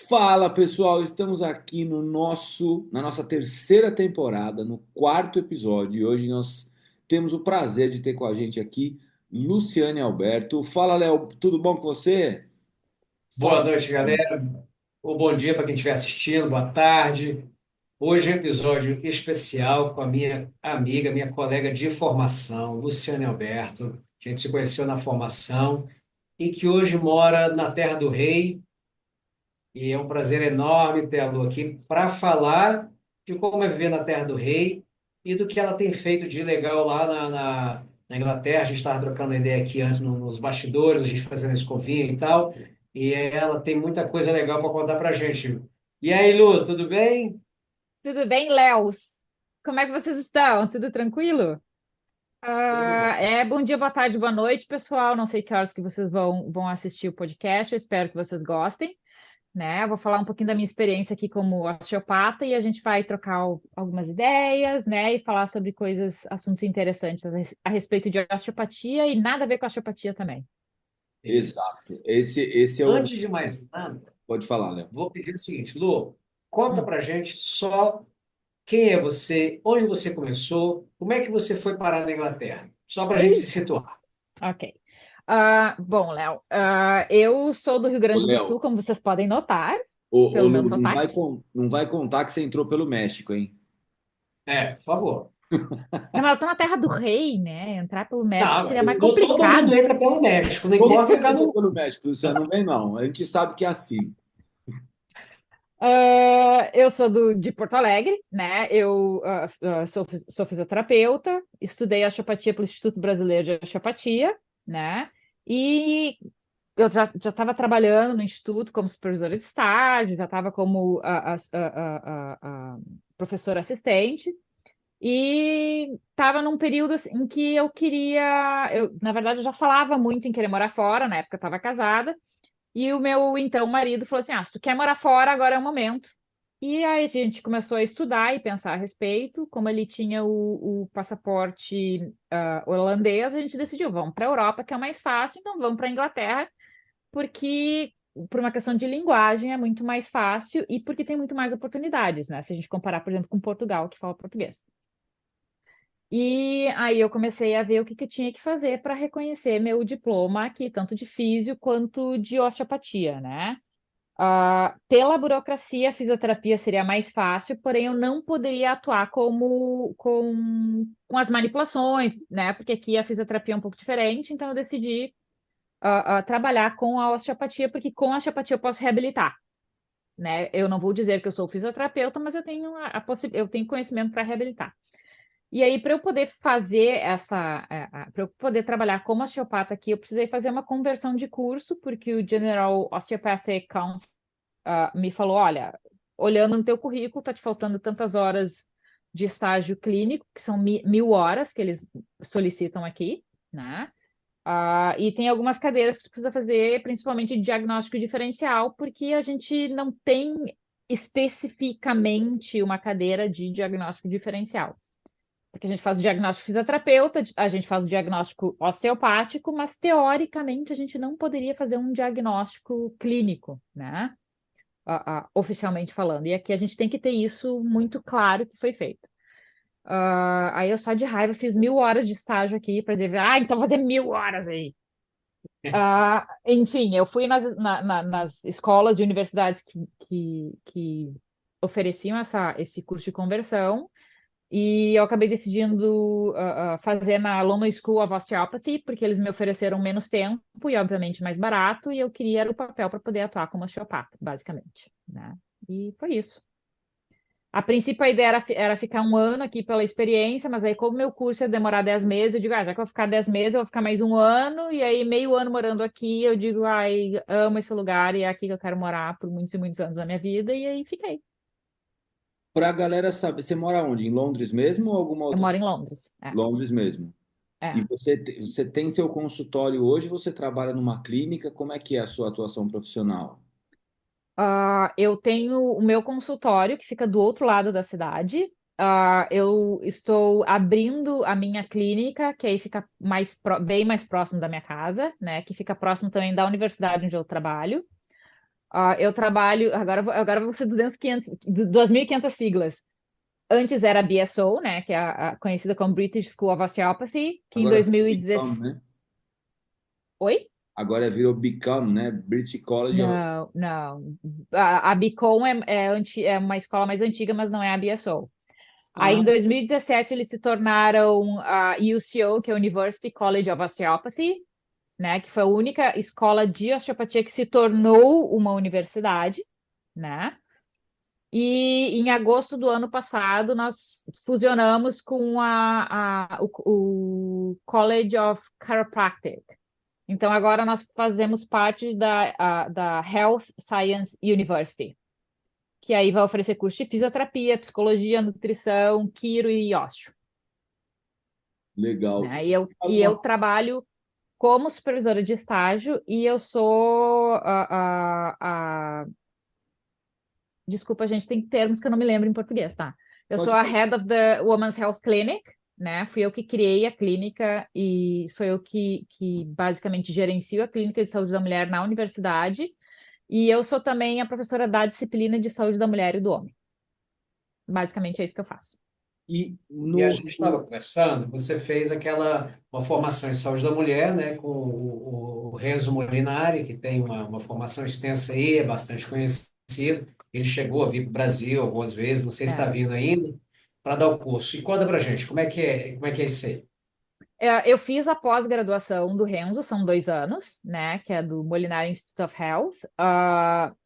Fala pessoal, estamos aqui na nossa terceira temporada, no quarto episódio, e hoje nós temos o prazer de ter com a gente aqui Luciane Alberto. Fala, Léo, tudo bom com você? Fala. Boa noite, galera. Ou bom dia para quem estiver assistindo, boa tarde. Hoje é um episódio especial com a minha amiga, minha colega de formação, Luciane Alberto. A gente se conheceu na formação e que hoje mora na Terra do Rei. E é um prazer enorme ter a Lu aqui para falar de como é viver na Terra do Rei e do que ela tem feito de legal lá na Inglaterra. A gente estava trocando ideia aqui antes nos bastidores, a gente fazendo escovinha e tal. E ela tem muita coisa legal para contar para a gente. E aí, Lu, tudo bem? Tudo bem, Léus? Como é que vocês estão? Tudo tranquilo? Tudo bom. Bom dia, boa tarde, boa noite, pessoal. Não sei que horas que vocês vão assistir o podcast, eu espero que vocês gostem, né? Eu vou falar um pouquinho da minha experiência aqui como osteopata e a gente vai trocar algumas ideias, né? E falar sobre coisas, assuntos interessantes a respeito de osteopatia e nada a ver com osteopatia também. Isso. Exato. Esse é o. Antes de mais nada, Pode falar, Léo. vou pedir o seguinte, Lu, conta Hum, para gente só quem é você, onde você começou, como é que você foi parar na Inglaterra? Só para a gente se Eita, situar. ok. Bom, Léo, eu sou do Rio Ô, Grande do Sul, Léo, como vocês podem notar, ô, pelo meu Lu, não vai, sotaque. não vai contar que você entrou pelo México, hein? Por favor. Não, mas eu tô na terra do rei, né? Entrar pelo México Não, seria mais todo mundo complicado. entra pelo México, não Todo importa o lugar mundo entrou do pelo México, Luciano, não vem não. A gente sabe que é assim. Eu sou de Porto Alegre, né? Eu sou fisioterapeuta, estudei osteopatia pelo Instituto Brasileiro de Osteopatia, né? E eu já estava trabalhando no Instituto como supervisora de estágio, já estava como a professora assistente. E estava num período assim, em que eu queria. Na verdade, eu já falava muito em querer morar fora, na época eu estava casada. E o meu então marido falou assim: se tu quer morar fora, agora é o momento. E aí a gente começou a estudar e pensar a respeito. Como ele tinha o passaporte holandês, a gente decidiu: vamos para a Europa, que é mais fácil, então vamos para a Inglaterra, porque. Por uma questão de linguagem é muito mais fácil e porque tem muito mais oportunidades, né? Se a gente comparar, por exemplo, com Portugal, que fala português. E aí eu comecei a ver o que eu tinha que fazer para reconhecer meu diploma aqui, tanto de físio quanto de osteopatia, né? Pela burocracia, a fisioterapia seria mais fácil, porém eu não poderia atuar com as manipulações, né? Porque aqui a fisioterapia é um pouco diferente, então eu decidi trabalhar com a osteopatia, porque com a osteopatia eu posso reabilitar, né? Eu não vou dizer que eu sou fisioterapeuta, mas eu tenho eu tenho conhecimento para reabilitar. E aí, para eu poder fazer para eu poder trabalhar como osteopata aqui, eu precisei fazer uma conversão de curso, porque o General Osteopathic Council me falou: olha, olhando no teu currículo, tá te faltando tantas horas de estágio clínico, que são 1.000 horas que eles solicitam aqui, né? E tem algumas cadeiras que tu precisa fazer, principalmente de diagnóstico diferencial, porque a gente não tem especificamente uma cadeira de diagnóstico diferencial. Porque a gente faz o diagnóstico fisioterapeuta, a gente faz o diagnóstico osteopático, mas teoricamente a gente não poderia fazer um diagnóstico clínico, né? Oficialmente falando. E aqui a gente tem que ter isso muito claro que foi feito. Aí eu só de raiva fiz 1.000 horas de estágio aqui para dizer, então vou fazer 1.000 horas aí. Enfim, eu fui nas escolas e universidades que ofereciam esse curso de conversão. E eu acabei decidindo fazer na London School of Osteopathy, porque eles me ofereceram menos tempo e, obviamente, mais barato, e eu queria era o papel para poder atuar como osteopata, basicamente, né? E foi isso. A princípio, a ideia era ficar um ano aqui pela experiência, mas aí, como meu curso ia demorar 10 meses, eu digo, já que eu vou ficar 10 meses, eu vou ficar mais um ano, e aí, meio ano morando aqui, eu digo, amo esse lugar e é aqui que eu quero morar por muitos e muitos anos da minha vida, e aí fiquei. Para a galera saber, você mora onde? Em Londres mesmo ou alguma Eu outra moro cidade? em Londres. Londres mesmo. E É. você tem seu consultório hoje? Você trabalha numa clínica? Como é que é a sua atuação profissional? Eu tenho o meu consultório que fica do outro lado da cidade. Eu estou abrindo a minha clínica, que aí fica bem mais próximo da minha casa, né? Que fica próximo também da universidade onde eu trabalho. Eu trabalho, agora vão ser 2.500 siglas. Antes era BSO, né, que é a conhecida como British School of Osteopathy, que em Agora virou Become, 2016... né? Oi? Agora virou Become, né? British College of... Não, não. A BCom é uma escola mais antiga, mas não é a BSO. Aí, Ah, em 2017, eles se tornaram a UCO, que é University College of Osteopathy, né, que foi a única escola de osteopatia que se tornou uma universidade, né? E em agosto do ano passado, nós fusionamos com o College of Chiropractic. Então, agora nós fazemos parte da Health Science University, que aí vai oferecer curso de fisioterapia, psicologia, nutrição, quiro e ósseo, legal. né? E eu Alguma... trabalho como supervisora de estágio e eu sou desculpa, gente, tem termos que eu não me lembro em português, tá? Eu sou Pode a falar. Head of the Women's Health Clinic, né? Fui eu que criei a clínica e sou eu que basicamente gerencio a clínica de saúde da mulher na universidade. E eu sou também a professora da disciplina de saúde da mulher e do homem. Basicamente é isso que eu faço. E E a no... gente estava conversando, você fez uma formação em saúde da mulher, né, com o Renzo Molinari, que tem uma formação extensa aí, é bastante conhecido. Ele chegou a vir para o Brasil algumas vezes, não sei se está É. vindo ainda, para dar o curso. E conta para gente, como é que é isso aí? Eu fiz a pós-graduação do Renzo, são 2 anos, né? Que é do Molinari Institute of Health.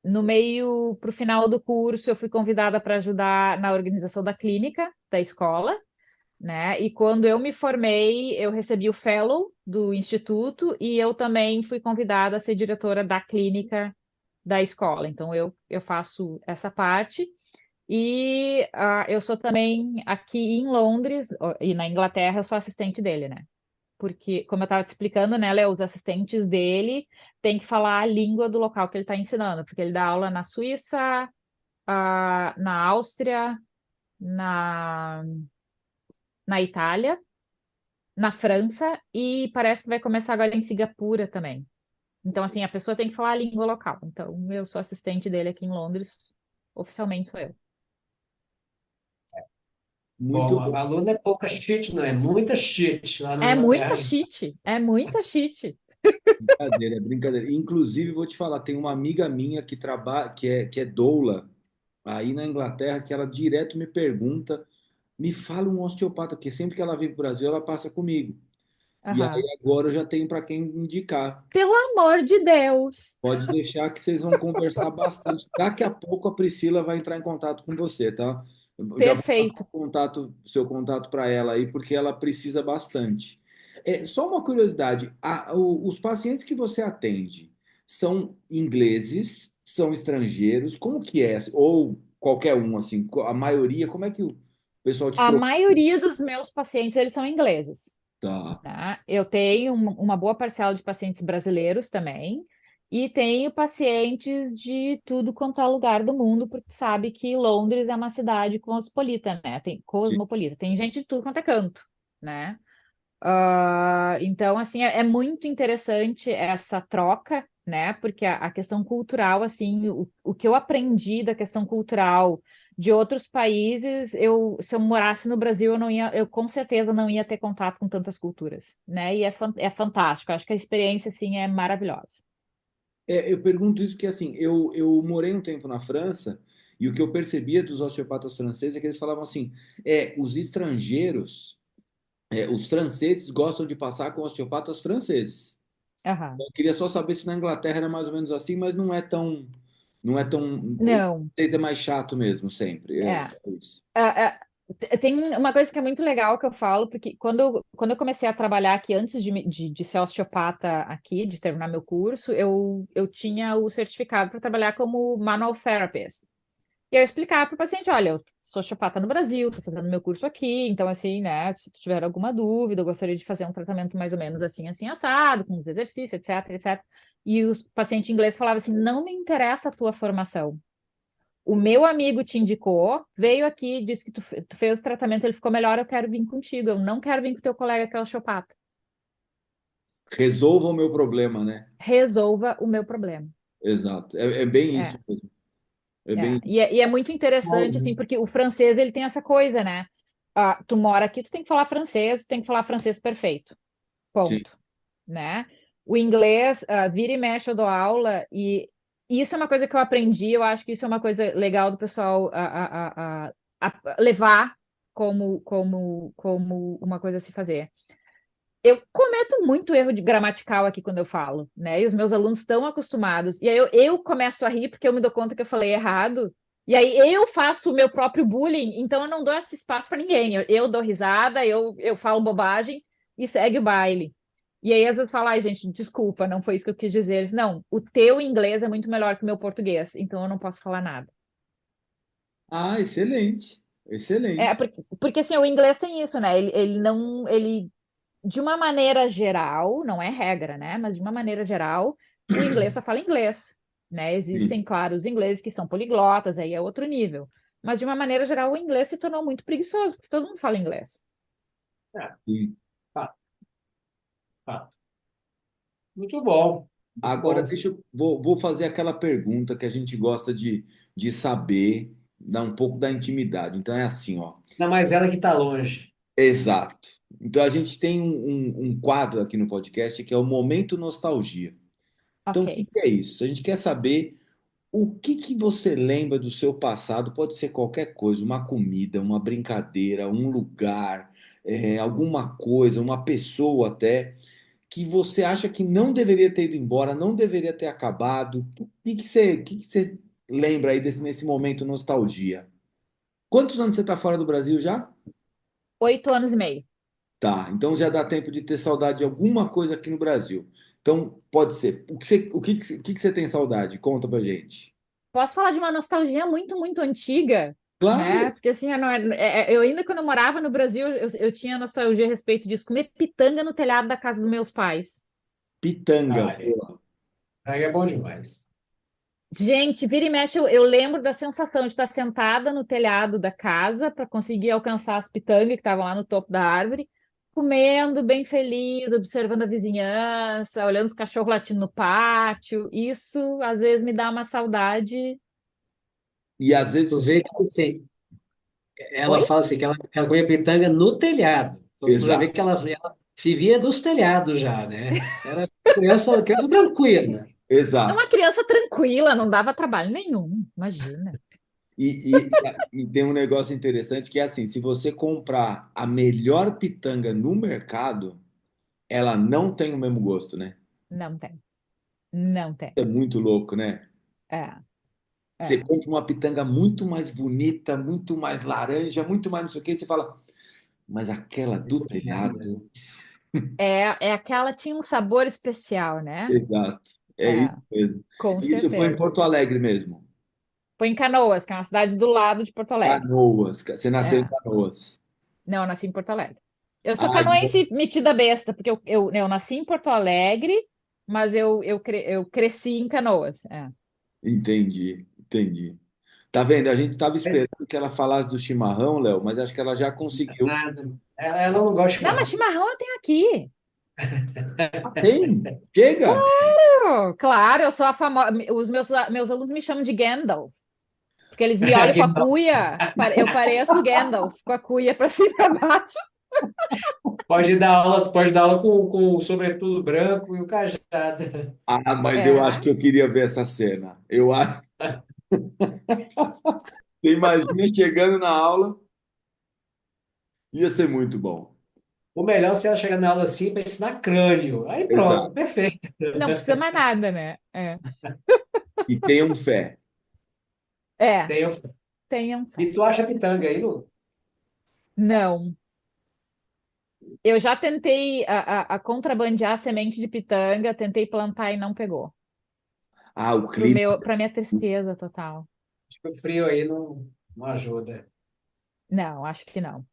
No meio, para o final do curso, eu fui convidada para ajudar na organização da clínica da escola, né? E quando eu me formei, eu recebi o fellow do instituto e eu também fui convidada a ser diretora da clínica da escola. Então eu faço essa parte e eu sou também aqui em Londres e na Inglaterra eu sou assistente dele, né? Porque, como eu estava te explicando, né, Léo, os assistentes dele têm que falar a língua do local que ele está ensinando, porque ele dá aula na Suíça, na Áustria, na, na Itália, na França e parece que vai começar agora em Singapura também. Então, assim, a pessoa tem que falar a língua local. Então, eu sou assistente dele aqui em Londres, oficialmente sou eu. Muito Bom, bom. a aluna é pouca cheat, não é muita cheat lá na É muita Inglaterra. cheat, é muita cheat. Brincadeira, é brincadeira. Inclusive, vou te falar, tem uma amiga minha que trabalha, que é doula aí na Inglaterra, que ela direto me pergunta, me fala um osteopata, porque sempre que ela vem para o Brasil, ela passa comigo. E aí Aham. agora eu já tenho para quem indicar. Pelo amor de Deus! Pode deixar que vocês vão conversar bastante. Daqui a pouco a Priscila vai entrar em contato com você, tá? Eu já vou passar Perfeito. seu contato para ela aí, porque ela precisa bastante. Só uma curiosidade: os pacientes que você atende são ingleses, são estrangeiros? Como que é? Ou qualquer um, assim, a maioria, como é que o pessoal te A procura? maioria dos meus pacientes, eles são ingleses, Tá, tá? Eu tenho uma boa parcela de pacientes brasileiros também, e tenho pacientes de tudo quanto é lugar do mundo, porque sabe que Londres é uma cidade cosmopolita, né? Tem sim. cosmopolita, tem gente de tudo quanto é canto, né? Então, assim, é muito interessante essa troca, né? Porque a questão cultural, assim, o que eu aprendi da questão cultural de outros países, se eu morasse no Brasil, eu com certeza não ia ter contato com tantas culturas, né? E é fantástico. Acho que a experiência, assim, é maravilhosa. Eu pergunto isso porque, assim, eu morei um tempo na França e o que eu percebia dos osteopatas franceses é que eles falavam assim, os estrangeiros, os franceses gostam de passar com osteopatas franceses. Aham. Eu queria só saber se na Inglaterra era mais ou menos assim, mas não é tão, o Não, francês é mais chato mesmo, sempre. é. É isso. Tem uma coisa que é muito legal que eu falo, porque quando eu comecei a trabalhar aqui, antes de ser osteopata aqui, de terminar meu curso, eu tinha o certificado para trabalhar como manual therapist. E eu explicava para o paciente, olha, eu sou osteopata no Brasil, estou fazendo meu curso aqui, então assim, né, se tu tiver alguma dúvida, eu gostaria de fazer um tratamento mais ou menos assim, assim, assado, com os exercícios, etc, etc. E o paciente inglês falava assim, não me interessa a tua formação. O meu amigo te indicou, veio aqui, disse que tu fez o tratamento, ele ficou melhor, eu quero vir contigo. Eu não quero vir com teu colega que é osteopata. Resolva o meu problema, né? Resolva o meu problema. exato. É bem isso É, mesmo. É bem isso. E é muito interessante, assim, porque o francês, ele tem essa coisa, né? Ah, tu mora aqui, tu tem que falar francês, tu tem que falar francês perfeito. Sim. Ponto, né? O inglês, vira e mexe, eu dou aula, e isso é uma coisa que eu aprendi, eu acho que isso é uma coisa legal do pessoal a levar como uma coisa a se fazer. Eu cometo muito erro de gramatical aqui quando eu falo, né? E os meus alunos estão acostumados. E aí eu começo a rir porque eu me dou conta que eu falei errado. E aí eu faço o meu próprio bullying, então eu não dou esse espaço para ninguém. Eu dou risada, eu falo bobagem e segue o baile. E aí às vezes falo, ai, gente, desculpa, não foi isso que eu quis dizer. Eles, não, o teu inglês é muito melhor que o meu português, então eu não posso falar nada. Ah, excelente. Excelente. Porque assim, o inglês tem isso, né? Ele não, ele de uma maneira geral, não é regra, né? Mas de uma maneira geral, o inglês só fala inglês, né? Sim, Existem, claro, os ingleses que são poliglotas, aí é outro nível. Mas de uma maneira geral, o inglês se tornou muito preguiçoso, porque todo mundo fala inglês. É, sim. fato, fato. Muito bom, muito Agora, bom. vou fazer aquela pergunta que a gente gosta de saber, dar um pouco da intimidade. Então é assim, ó. Ainda mais ela que está longe. Exato. Então a gente tem um quadro aqui no podcast que é o Momento Nostalgia. Então, o que Ok. que é isso? A gente quer saber o que que você lembra do seu passado. Pode ser qualquer coisa, uma comida, uma brincadeira, um lugar, alguma coisa, uma pessoa até, que você acha que não deveria ter ido embora, não deveria ter acabado. O que que você lembra aí nesse momento nostalgia? Quantos anos você está fora do Brasil já? 8 anos e meio. Tá, então já dá tempo de ter saudade de alguma coisa aqui no Brasil. Então, pode ser. O que que você tem saudade? Conta pra gente. Posso falar de uma nostalgia muito, muito antiga, né? Claro, Porque assim, eu ainda quando eu morava no Brasil, eu tinha nostalgia a respeito disso, comer pitanga no telhado da casa dos meus pais. pitanga. Ah, aí é bom demais. Gente, vira e mexe, eu lembro da sensação de estar sentada no telhado da casa para conseguir alcançar as pitangas que estavam lá no topo da árvore, comendo bem feliz, observando a vizinhança, olhando os cachorros latindo no pátio. Isso às vezes me dá uma saudade. E às Tu vezes. vê que assim, ela Oi? fala assim que ela comia pitanga no telhado. Então tu já vê Exato, que ela vivia dos telhados já, né? Era criança, criança tranquila. É uma exato. criança tranquila, não dava trabalho nenhum, imagina. E tem um negócio interessante que é assim: se você comprar a melhor pitanga no mercado, ela não tem o mesmo gosto, né? Não tem, não tem. É muito louco, né? É, Você é. compra uma pitanga muito mais bonita, muito mais laranja, muito mais não sei o que, e você fala, mas aquela do telhado. É aquela tinha um sabor especial, né? Exato, é É, isso mesmo. com Isso foi em certeza. Porto Alegre mesmo. Foi em Canoas, que é uma cidade do lado de Porto Alegre. Canoas, você nasceu em É. Canoas. Não, eu nasci em Porto Alegre. Eu sou Ah, então, canoense metida besta, porque eu nasci em Porto Alegre, mas eu cresci em Canoas. É. entendi, entendi. Tá vendo? A gente estava esperando que ela falasse do chimarrão, Léo, mas acho que ela já conseguiu. Nada. Ela não gosta de Não, mas chimarrão. chimarrão eu tenho aqui. Ah, tem? Chega? Claro, eu sou a famosa. Meus alunos me chamam de Gandalf, porque eles me olham com Aqui a não. cuia. Eu pareço o Gandalf, com a cuia para cima e para baixo. Tu pode dar aula com o sobretudo branco e o cajado. Ah, mas eu acho É. que eu queria ver essa cena. Eu acho. Você imagina chegando na aula, ia ser muito bom. O melhor é se ela chegar na aula assim para ensinar crânio. Aí pronto, Exato. perfeito. Não precisa mais nada, né? É. E tenham fé. É, Tenho... tenham E fé. tu acha pitanga aí, Lu? Não. Eu já tentei a contrabandear semente de pitanga, tentei plantar e não pegou. Ah, o clima. Para minha tristeza total. Acho que o frio aí não ajuda. Não, acho que não.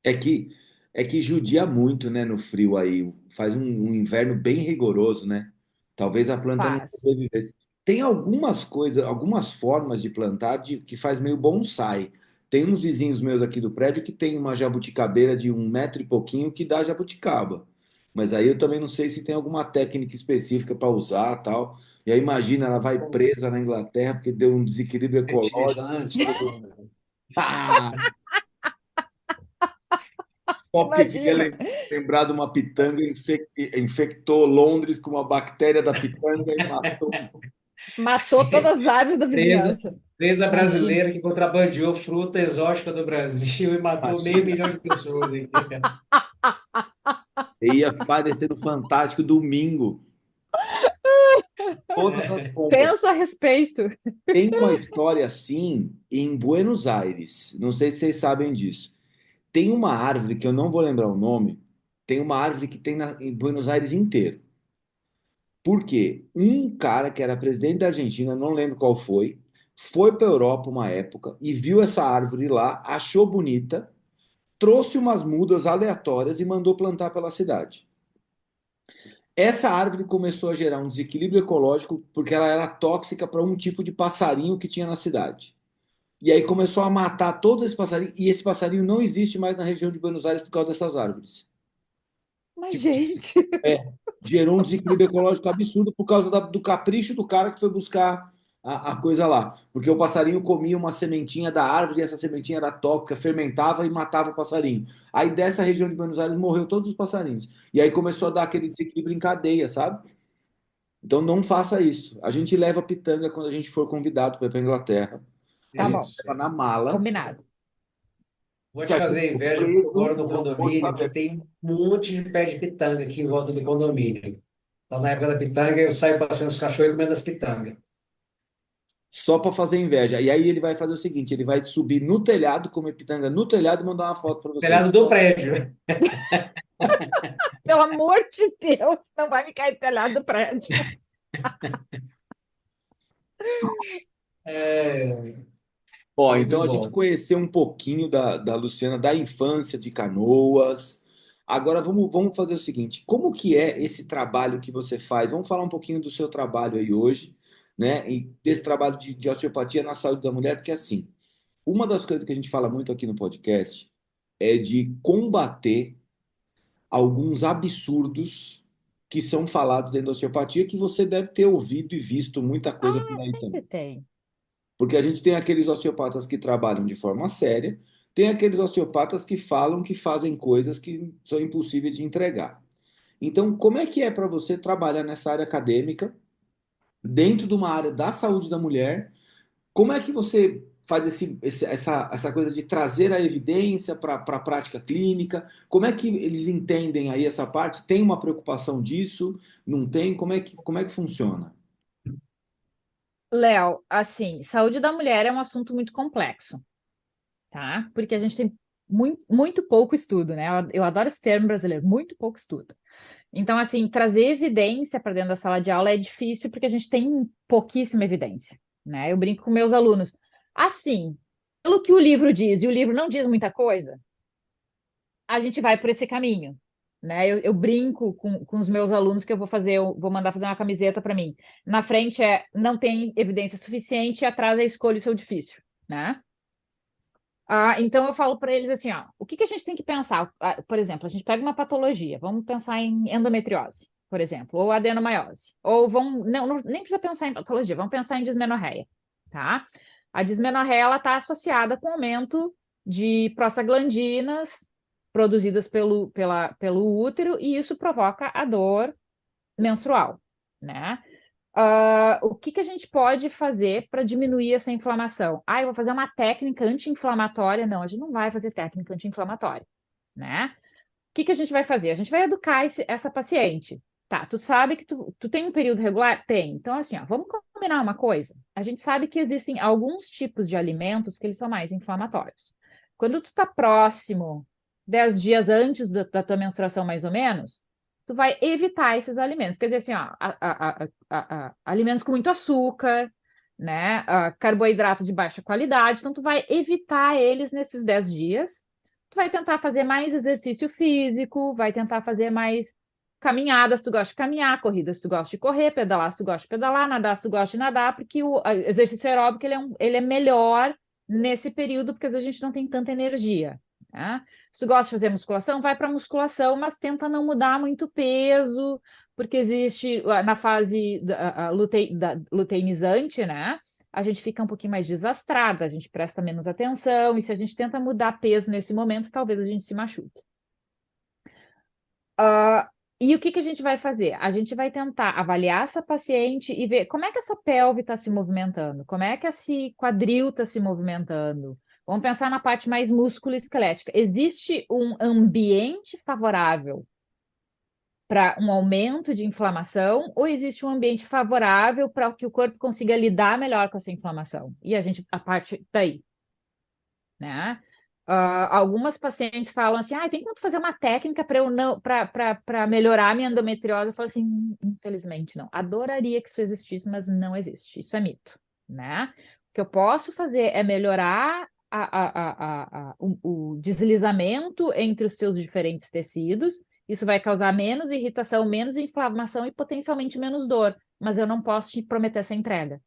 É que é que judia muito, né, no frio aí. Faz um inverno bem rigoroso, né? Talvez a planta não Faz. sobrevivesse. Tem algumas coisas, algumas formas de plantar que faz meio bonsai. Tem uns vizinhos meus aqui do prédio que tem uma jabuticabeira de 1 metro e pouquinho que dá jabuticaba. Mas aí eu também não sei se tem alguma técnica específica para usar, tal. E aí imagina, ela vai presa na Inglaterra porque deu um desequilíbrio ecológico. Fertilizante, tudo. Ah, só porque queria Imagina. lembrar de uma pitanga, infectou Londres com uma bactéria da pitanga e matou. Matou todas as árvores da Presa, vizinhança. presa Imagina. brasileira que contrabandeou fruta exótica do Brasil e matou meio Imagina, milhão de pessoas aqui. você ia aparecer no Fantástico domingo, todas as compras. Pensa a respeito. Tem uma história assim em Buenos Aires. Não sei se vocês sabem disso. Tem uma árvore que eu não vou lembrar o nome. Tem uma árvore que tem em Buenos Aires inteiro. Por quê? Um cara que era presidente da Argentina, não lembro qual foi para a Europa uma época e viu essa árvore lá, achou bonita, trouxe umas mudas aleatórias e mandou plantar pela cidade. Essa árvore começou a gerar um desequilíbrio ecológico porque ela era tóxica para um tipo de passarinho que tinha na cidade. E aí começou a matar todos esses passarinhos, e esse passarinho não existe mais na região de Buenos Aires por causa dessas árvores. Mas, Tipo, gente, gerou um desequilíbrio ecológico absurdo por causa do capricho do cara que foi buscar a coisa lá. Porque o passarinho comia uma sementinha da árvore e essa sementinha era tóxica, fermentava e matava o passarinho. Aí dessa região de Buenos Aires morreu todos os passarinhos. E aí começou a dar aquele desequilíbrio em cadeia, sabe? Então não faça isso. A gente leva pitanga quando a gente for convidado para ir para Inglaterra. A tá gente bom, Isso, leva na isso. mala. combinado. Vou Se te a gente fazer for inveja porque eu preso, moro no eu não vou condomínio que saber. tem um monte de pé de pitanga aqui em volta do condomínio. Então, na época da pitanga, eu saio passeando os cachorros e comendo as pitangas. Só para fazer inveja. E aí ele vai fazer o seguinte: ele vai subir no telhado, comer pitanga no telhado e mandar uma foto para você. Telhado do prédio. Pelo amor de Deus, não vai me cair telhado do prédio. É, Ó, muito então a gente bom. conheceu um pouquinho da Luciana, da infância de Canoas. Agora vamos fazer o seguinte: como que é esse trabalho que você faz? Vamos falar um pouquinho do seu trabalho aí hoje, né? E desse trabalho de osteopatia na saúde da mulher, porque assim, uma das coisas que a gente fala muito aqui no podcast é de combater alguns absurdos que são falados dentro da osteopatia que você deve ter ouvido e visto muita coisa por Ah, aí sempre também. tem. Porque a gente tem aqueles osteopatas que trabalham de forma séria, tem aqueles osteopatas que falam que fazem coisas que são impossíveis de entregar. Então, como é que é para você trabalhar nessa área acadêmica, dentro de uma área da saúde da mulher? Como é que você faz essa coisa de trazer a evidência para a prática clínica? Como é que eles entendem aí essa parte? Tem uma preocupação disso? Não tem? Como é que funciona? Léo, assim, saúde da mulher é um assunto muito complexo, tá? Porque a gente tem muito, muito pouco estudo, né? Eu adoro esse termo brasileiro, muito pouco estudo. Então, assim, trazer evidência para dentro da sala de aula é difícil porque a gente tem pouquíssima evidência, né? Eu brinco com meus alunos. Assim, pelo que o livro diz, e o livro não diz muita coisa, a gente vai por esse caminho, né? Eu brinco com os meus alunos que eu vou mandar fazer uma camiseta para mim. Na frente é não tem evidência suficiente, e atrás é escolha o seu difícil, né? Então eu falo para eles assim, ó, o que que a gente tem que pensar? Por exemplo, a gente pega uma patologia, vamos pensar em endometriose, por exemplo, ou adenomaiose, ou nem precisa pensar em patologia, vamos pensar em dismenorreia, tá? A dismenorreia ela está associada com aumento de prostaglandinas produzidas pelo útero e isso provoca a dor menstrual, né? O que que a gente pode fazer para diminuir essa inflamação? Eu vou fazer uma técnica anti-inflamatória. Não, a gente não vai fazer técnica anti-inflamatória, né? O que que a gente vai fazer? A gente vai educar essa paciente. Tá, tu sabe que tu tem um período regular? Tem. Então, assim, ó, vamos combinar uma coisa. A gente sabe que existem alguns tipos de alimentos que eles são mais inflamatórios. Quando tu tá próximo, 10 dias antes da tua menstruação, mais ou menos, tu vai evitar esses alimentos. Quer dizer assim, ó, alimentos com muito açúcar, né? Carboidrato de baixa qualidade. Então, tu vai evitar eles nesses 10 dias. Tu vai tentar fazer mais exercício físico, vai tentar fazer mais caminhadas, se tu gosta de caminhar, corridas, se tu gosta de correr, pedalar, se tu gosta de pedalar, nadar, se tu gosta de nadar, porque o exercício aeróbico ele é melhor nesse período, porque às vezes a gente não tem tanta energia, Né? Se tu gosta de fazer musculação, vai para musculação, mas tenta não mudar muito peso, porque existe na fase luteinizante, né? A gente fica um pouquinho mais desastrada, a gente presta menos atenção, e se a gente tenta mudar peso nesse momento, talvez a gente se machuque. Ah, e o que que a gente vai fazer? A gente vai tentar avaliar essa paciente e ver como é que essa pelve está se movimentando, como é que esse quadril está se movimentando. Vamos pensar na parte mais músculo-esquelética. Existe um ambiente favorável para um aumento de inflamação ou existe um ambiente favorável para que o corpo consiga lidar melhor com essa inflamação? E a parte daí, né? Algumas pacientes falam assim, tem como tu fazer uma técnica para eu não para melhorar a minha endometriose? Eu falo assim, infelizmente não. Adoraria que isso existisse, mas não existe. Isso é mito, né? O que eu posso fazer é melhorar o deslizamento entre os seus diferentes tecidos. Isso vai causar menos irritação, menos inflamação e potencialmente menos dor. Mas eu não posso te prometer essa entrega.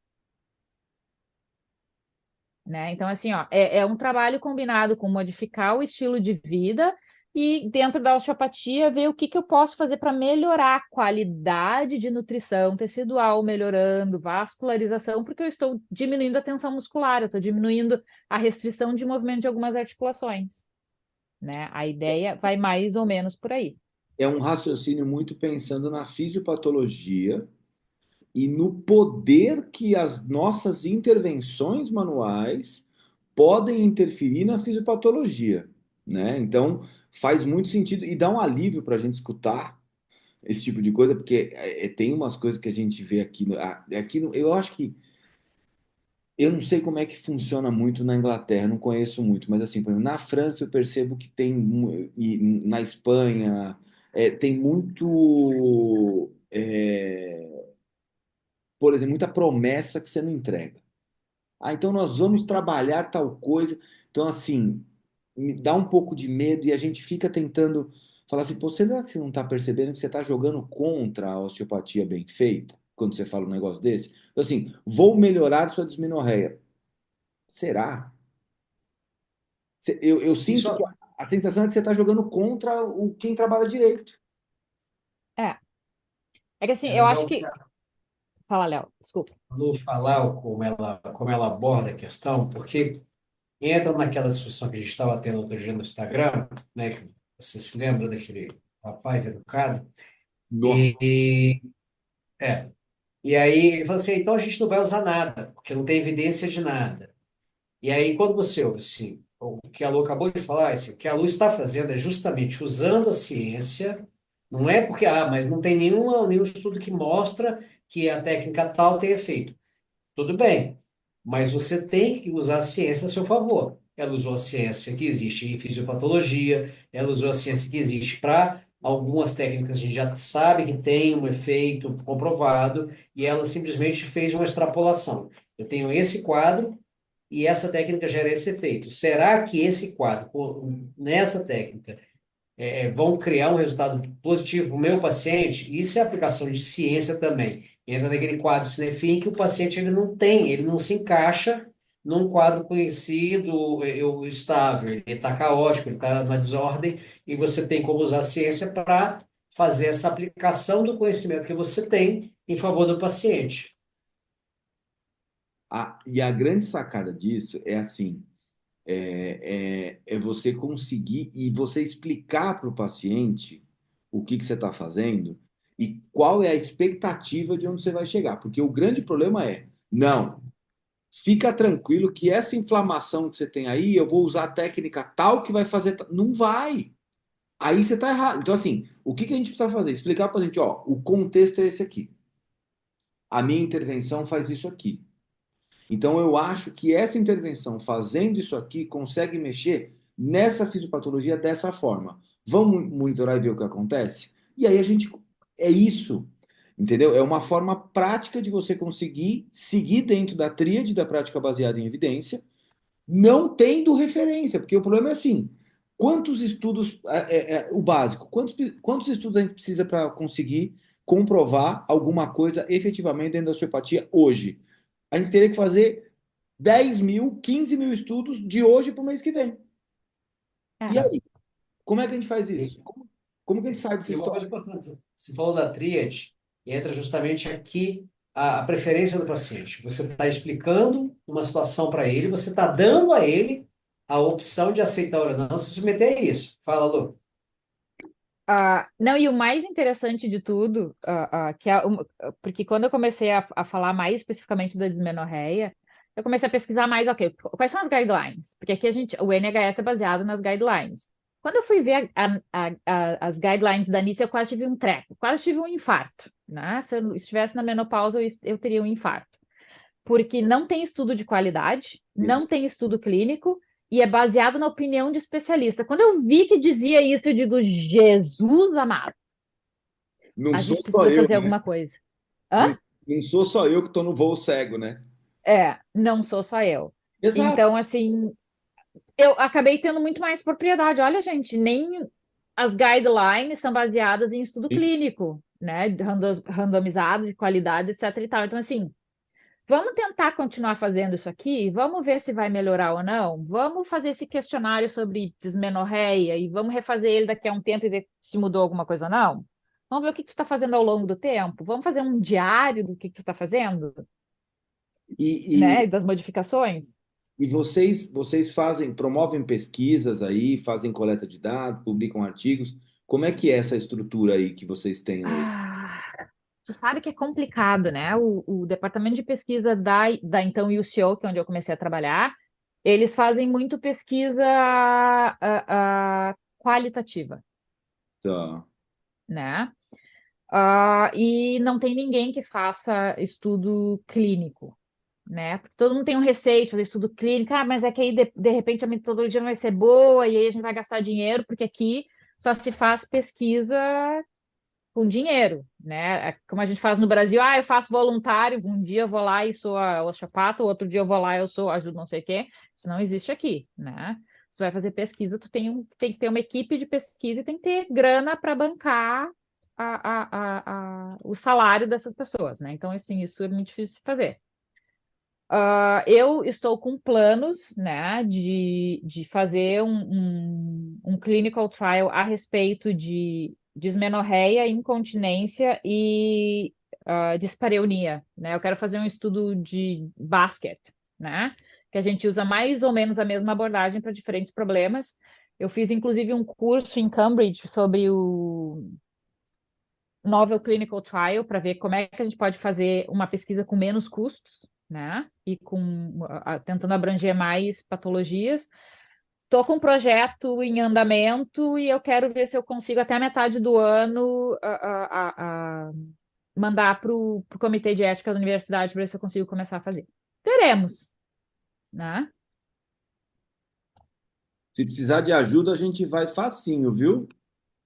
Né? Então, assim, ó, é um trabalho combinado com modificar o estilo de vida e, dentro da osteopatia, ver o que que eu posso fazer para melhorar a qualidade de nutrição tecidual, melhorando vascularização, porque eu estou diminuindo a tensão muscular, eu estou diminuindo a restrição de movimento de algumas articulações, né? A ideia vai mais ou menos por aí. É um raciocínio muito pensando na fisiopatologia e no poder que as nossas intervenções manuais podem interferir na fisiopatologia, né? Então, faz muito sentido e dá um alívio para a gente escutar esse tipo de coisa, porque tem umas coisas que a gente vê aqui, eu acho que eu não sei como é que funciona muito na Inglaterra, não conheço muito, mas assim, por exemplo, na França eu percebo que tem, e na Espanha, tem muito, por exemplo, muita promessa que você não entrega. Então nós vamos trabalhar tal coisa. Então, assim, me dá um pouco de medo e a gente fica tentando falar assim, pô, será que você não está percebendo que você está jogando contra a osteopatia bem feita? Quando você fala um negócio desse? Então, assim, vou melhorar sua dismenorreia. Será? Eu sinto que Isso a sensação é que você está jogando contra quem trabalha direito. É, é que assim, é eu acho legal que. Fala, Léo, desculpa. Lu falar como ela aborda a questão, porque entra naquela discussão que a gente estava tendo outro dia no Instagram, né? Que você se lembra daquele rapaz educado? Nossa, E, é, e aí ele falou assim, então a gente não vai usar nada, porque não tem evidência de nada. E aí quando você ouve assim, o que a Lu acabou de falar, assim, o que a Lu está fazendo é justamente usando a ciência, não é porque, mas não tem nenhum estudo que mostra que a técnica tal tem efeito. Tudo bem, mas você tem que usar a ciência a seu favor. Ela usou a ciência que existe em fisiopatologia, ela usou a ciência que existe para algumas técnicas, a gente já sabe que tem um efeito comprovado, e ela simplesmente fez uma extrapolação. Eu tenho esse quadro e essa técnica gera esse efeito. Será que esse quadro, nessa técnica, vão criar um resultado positivo para o meu paciente? Isso é aplicação de ciência também. Entra naquele quadro Cinefin que o paciente ele não se encaixa num quadro conhecido, estável, ele está caótico, ele está na desordem, e você tem como usar a ciência para fazer essa aplicação do conhecimento que você tem em favor do paciente. e a grande sacada disso é assim, é você conseguir e você explicar para o paciente o que que você está fazendo e qual é a expectativa de onde você vai chegar. Porque o grande problema é, não, fica tranquilo que essa inflamação que você tem aí, eu vou usar a técnica tal que vai fazer. Não vai. Aí você está errado. Então, assim, o que que a gente precisa fazer? Explicar para a gente, ó, o contexto é esse aqui. A minha intervenção faz isso aqui. Então, eu acho que essa intervenção, fazendo isso aqui, consegue mexer nessa fisiopatologia dessa forma. Vamos monitorar e ver o que acontece? E aí a gente. É isso. Entendeu? É uma forma prática de você conseguir seguir dentro da tríade da prática baseada em evidência, não tendo referência, porque o problema é assim: quantos estudos, o básico, quantos estudos a gente precisa para conseguir comprovar alguma coisa efetivamente dentro da osteopatia hoje? A gente teria que fazer 10 mil, 15 mil estudos de hoje para o mês que vem. E É. aí, como é que a gente faz E, isso? Como que a gente sai dessa e uma coisa história? importante, você falou da tríade, e entra justamente aqui a preferência do paciente. Você está explicando uma situação para ele, você está dando a ele a opção de aceitar ou não se submeter a isso. Fala, Lu. Não, e o mais interessante de tudo, porque quando eu comecei a falar mais especificamente da dismenorreia, eu comecei a pesquisar mais, ok, quais são as guidelines? Porque aqui o NHS é baseado nas guidelines. Quando eu fui ver as guidelines da NICE, eu quase tive um treco, quase tive um infarto, né? Se eu estivesse na menopausa, eu teria um infarto. Porque não tem estudo de qualidade, Isso. não tem estudo clínico, e é baseado na opinião de especialista. Quando eu vi que dizia isso, eu digo, Jesus amado, Não a sou gente só precisa eu, fazer né? alguma coisa. Hã? Não, não sou só eu que estou no voo cego, né? Não sou só eu. Exato. Então, assim, eu acabei tendo muito mais propriedade. Olha, gente, nem as guidelines são baseadas em estudo clínico, né? Randomizado, de qualidade, etc e tal. Então, assim, vamos tentar continuar fazendo isso aqui? Vamos ver se vai melhorar ou não? Vamos fazer esse questionário sobre dismenorreia e vamos refazer ele daqui a um tempo e ver se mudou alguma coisa ou não? Vamos ver o que tu está fazendo ao longo do tempo? Vamos fazer um diário do que tu está fazendo, E, né? Das modificações? E vocês promovem pesquisas aí, fazem coleta de dados, publicam artigos. Como é que é essa estrutura aí que vocês têm hoje? Tu sabe que é complicado, né? O departamento de pesquisa da então UCO, que é onde eu comecei a trabalhar, eles fazem muito pesquisa qualitativa, Tá. né? E não tem ninguém que faça estudo clínico, né? Porque todo mundo tem um receio de fazer estudo clínico, mas é que aí de repente a metodologia não vai ser boa e aí a gente vai gastar dinheiro, porque aqui só se faz pesquisa com dinheiro, né? Como a gente faz no Brasil, eu faço voluntário, um dia eu vou lá e sou a osteopata, o outro dia eu vou lá e eu sou ajudo não sei o quê. Isso não existe aqui, né? Se tu vai fazer pesquisa, tu tem que ter uma equipe de pesquisa e tem que ter grana para bancar o salário dessas pessoas, né? Então, assim, isso é muito difícil de fazer. Eu estou com planos, né, de fazer um clinical trial a respeito de dismenorreia, incontinência e dispareunia, né? Eu quero fazer um estudo de basket, né? Que a gente usa mais ou menos a mesma abordagem para diferentes problemas. Eu fiz, inclusive, um curso em Cambridge sobre o Novel Clinical Trial para ver como é que a gente pode fazer uma pesquisa com menos custos, né? E tentando abranger mais patologias. Estou com um projeto em andamento e eu quero ver se eu consigo até a metade do ano mandar para o comitê de ética da universidade para ver se eu consigo começar a fazer. Teremos, né? Se precisar de ajuda, a gente vai facinho, viu?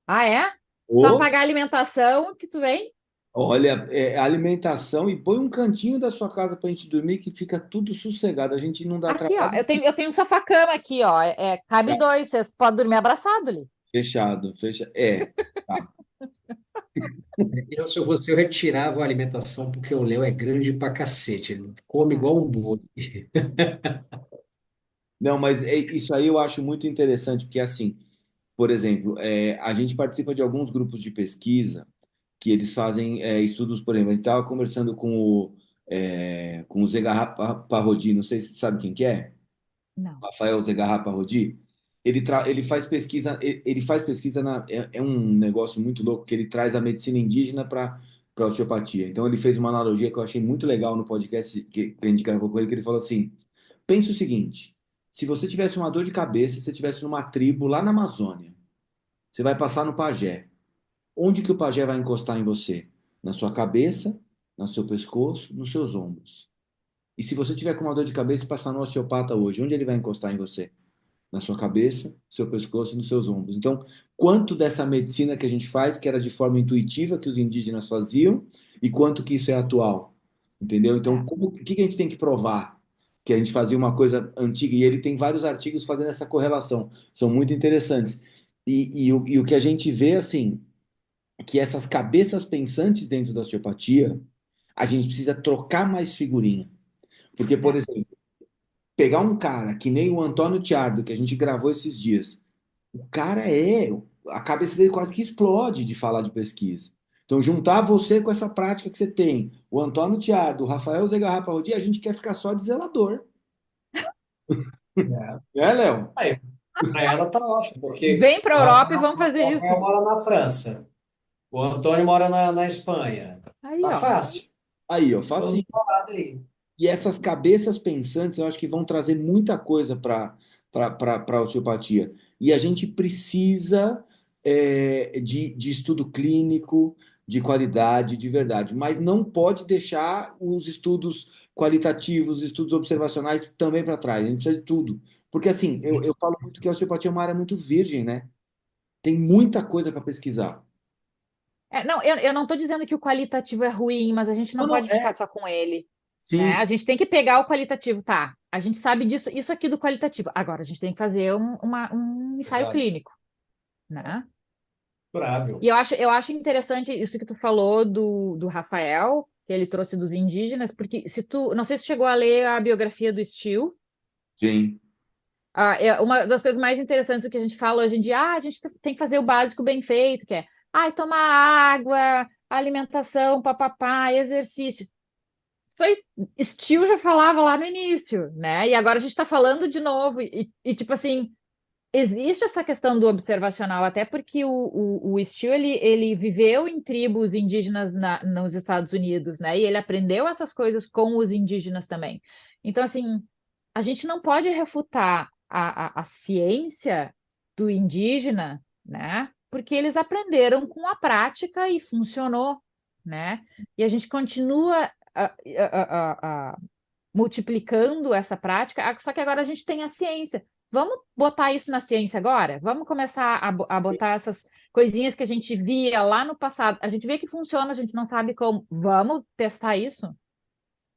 Ah, é? Só Ou, pagar a alimentação que tu vem? olha, alimentação e põe um cantinho da sua casa para a gente dormir que fica tudo sossegado. A gente não dá Aqui, ó. trabalho. Eu tenho um sofá-cama aqui, ó. Cabe Tá dois, vocês podem dormir abraçado ali. fechado, fecha. É, tá. Se eu fosse, eu retirava a alimentação, porque o Léo é grande pra cacete. Ele come igual um boi. Não, mas isso aí eu acho muito interessante, porque assim, por exemplo, a gente participa de alguns grupos de pesquisa que eles fazem estudos, por exemplo, a gente estava conversando com o Zegarra Parodi, não sei se você sabe quem que é, Não. Rafael Zegarra Parodi. Ele faz pesquisa, ele faz pesquisa é um negócio muito louco que ele traz a medicina indígena para osteopatia. Então ele fez uma analogia que eu achei muito legal no podcast que a gente gravou com ele, que ele falou assim: pensa o seguinte, se você tivesse uma dor de cabeça, se você tivesse numa tribo lá na Amazônia, você vai passar no pajé. Onde que o pajé vai encostar em você? Na sua cabeça, no seu pescoço, nos seus ombros. E se você tiver com uma dor de cabeça e passar no osteopata hoje, onde ele vai encostar em você? Na sua cabeça, seu pescoço e nos seus ombros. Então, quanto dessa medicina que a gente faz, que era de forma intuitiva que os indígenas faziam, e quanto que isso é atual? Entendeu? Então, É, o que que a gente tem que provar? Que a gente fazia uma coisa antiga, e ele tem vários artigos fazendo essa correlação. São muito interessantes. E o que a gente vê, assim, que essas cabeças pensantes dentro da osteopatia, a gente precisa trocar mais figurinha. Porque, por é, exemplo, pegar um cara que nem o Antônio Tiardo, que a gente gravou esses dias, o cara é. A cabeça dele quase que explode de falar de pesquisa. Então, juntar você com essa prática que você tem, o Antônio Tiardo, o Rafael Zegarra Parodi, a gente quer ficar só de zelador. É. É, Léo? Aí, para ela tá ótimo, porque Vem para a o Europa e Rafael, vamos fazer o isso. Rafael mora na França, o Antônio mora na Espanha. Aí, Tá ó. fácil. Aí, ó, Todo facinho. mundo parado aí. E essas cabeças pensantes, eu acho que vão trazer muita coisa para a osteopatia. E a gente precisa de estudo clínico, de qualidade, de verdade. Mas não pode deixar os estudos qualitativos, os estudos observacionais também para trás. A gente precisa de tudo. Porque, assim, eu falo muito que a osteopatia é uma área muito virgem, né? Tem muita coisa para pesquisar. Não, eu não estou dizendo que o qualitativo é ruim, mas a gente Não, não não, pode ficar só com ele, né? sim, A gente tem que pegar o qualitativo, tá? A gente sabe disso, isso aqui do qualitativo. Agora, a gente tem que fazer um ensaio exato. clínico, né? E Curável. eu acho interessante isso que tu falou do Rafael, que ele trouxe dos indígenas, porque se tu, não sei se tu chegou a ler a biografia do Steele. Sim. Uma das coisas mais interessantes do que a gente fala hoje em dia, a gente tem que fazer o básico bem feito, que é, tomar água, alimentação, papapá, exercício. Isso aí, Steele já falava lá no início, né? E agora a gente está falando de novo, tipo assim, existe essa questão do observacional, até porque o Steele, ele viveu em tribos indígenas nos Estados Unidos, né? E ele aprendeu essas coisas com os indígenas também. Então, assim, a gente não pode refutar a ciência do indígena, né? Porque eles aprenderam com a prática e funcionou, né? E a gente continua multiplicando essa prática, só que agora a gente tem a ciência. Vamos botar isso na ciência agora? Vamos começar a botar essas coisinhas que a gente via lá no passado. A gente vê que funciona, a gente não sabe como. Vamos testar isso,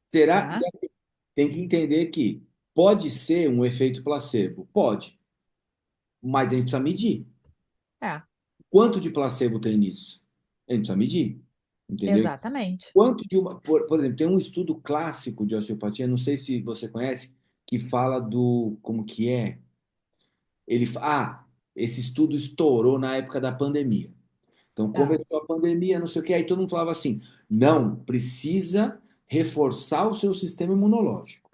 Será? né? Tem que entender que pode ser um efeito placebo, pode, mas a gente precisa medir. É, Quanto de placebo tem nisso? A gente precisa medir, entendeu? exatamente. Quanto de uma, por exemplo, tem um estudo clássico de osteopatia, não sei se você conhece, que fala do, como que é? Esse estudo estourou na época da pandemia. Então É, começou a pandemia, não sei o que, aí todo mundo falava assim: não, precisa reforçar o seu sistema imunológico.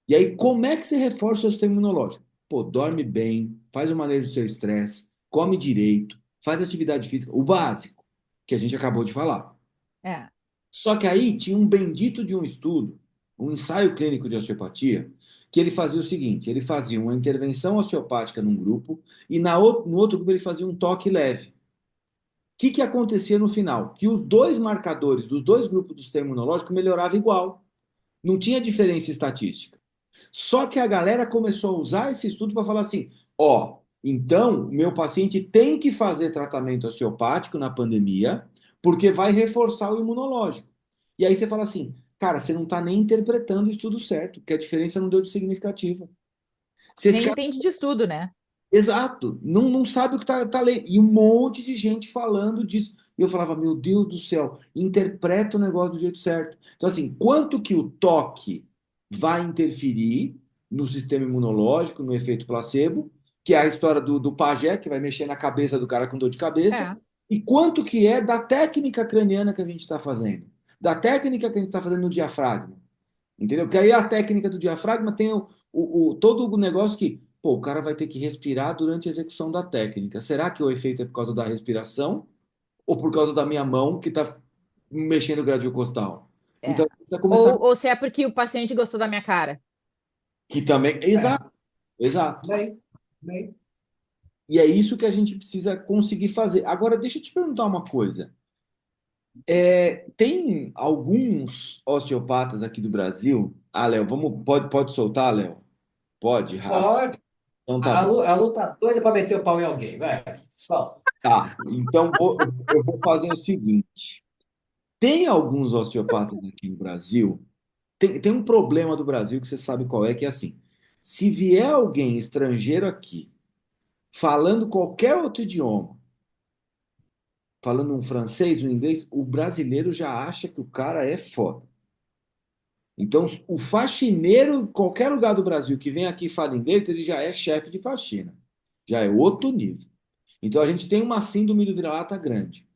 E aí, como é que você reforça o seu sistema imunológico? Pô, dorme bem, faz o manejo do seu estresse, come direito, faz atividade física, o básico, que a gente acabou de falar. é, Só que aí tinha um bendito de um estudo, um ensaio clínico de osteopatia, que ele fazia o seguinte: ele fazia uma intervenção osteopática num grupo e no outro grupo ele fazia um toque leve. O que acontecia no final? Que os dois marcadores dos dois grupos do sistema imunológico melhoravam igual. Não tinha diferença estatística. Só que a galera começou a usar esse estudo para falar assim: ó, então meu paciente tem que fazer tratamento osteopático na pandemia, porque vai reforçar o imunológico. E aí você fala assim, cara, você não está nem interpretando o estudo certo, porque a diferença não deu de significativa. Se esse nem cara, entende de estudo, né? exato, não sabe o que tá lendo. E um monte de gente falando disso. E eu falava, meu Deus do céu, interpreta o negócio do jeito certo. Então, assim, quanto que o toque vai interferir no sistema imunológico, no efeito placebo, que é a história do pajé, que vai mexer na cabeça do cara com dor de cabeça, É, e quanto que é da técnica craniana que a gente está fazendo, da técnica que a gente está fazendo no diafragma. Entendeu? Porque aí a técnica do diafragma tem todo o negócio que, pô, o cara vai ter que respirar durante a execução da técnica. Será que o efeito é por causa da respiração ou por causa da minha mão que está mexendo o gradil costal? é. Então, precisa começar. Ou se é porque o paciente gostou da minha cara. Que também. É, Exato, exato. bem, bem. E é isso que a gente precisa conseguir fazer. Agora, deixa eu te perguntar uma coisa. Tem alguns osteopatas aqui do Brasil. Ah, Léo, pode soltar, Léo? Pode, Rafa. Pode. Então tá A bom. Lu, a Lu tá doida para meter o pau em alguém, vai. Só. Tá, então eu vou fazer o seguinte. Tem alguns osteopatas aqui no Brasil. Tem um problema do Brasil que você sabe qual é, que é assim. Se vier alguém estrangeiro aqui, falando qualquer outro idioma, falando um francês, um inglês, o brasileiro já acha que o cara é foda. Então, o faxineiro, em qualquer lugar do Brasil que vem aqui e fala inglês, ele já é chefe de faxina. Já é outro nível. Então a gente tem uma síndrome do vira-lata grande.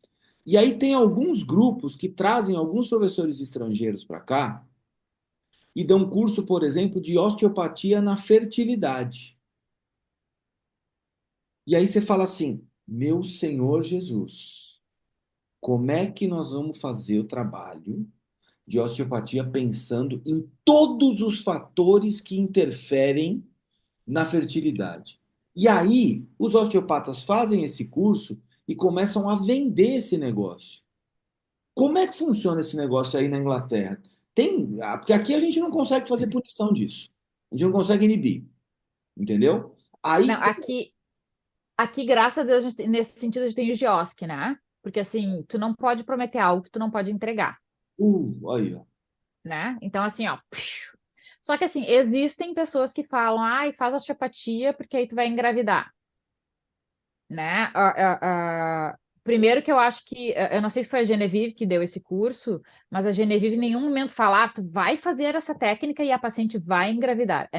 E aí tem alguns grupos que trazem alguns professores estrangeiros para cá e dão curso, por exemplo, de osteopatia na fertilidade. E aí você fala assim: meu Senhor Jesus, como é que nós vamos fazer o trabalho de osteopatia pensando em todos os fatores que interferem na fertilidade? E aí, os osteopatas fazem esse curso e começam a vender esse negócio. Como é que funciona esse negócio aí na Inglaterra? Porque aqui a gente não consegue fazer punição disso. A gente não consegue inibir, entendeu? Não, Aí, aqui, graças a Deus, nesse sentido, a gente tem o GIOSC, né? Porque assim, tu não pode prometer algo que tu não pode entregar, aí, ó. né? Então, assim, ó. Só que assim, existem pessoas que falam, ai, faz osteopatia porque aí tu vai engravidar, né? Primeiro que eu acho que, eu não sei se foi a Genevieve que deu esse curso, mas a Genevieve em nenhum momento falar, tu vai fazer essa técnica e a paciente vai engravidar.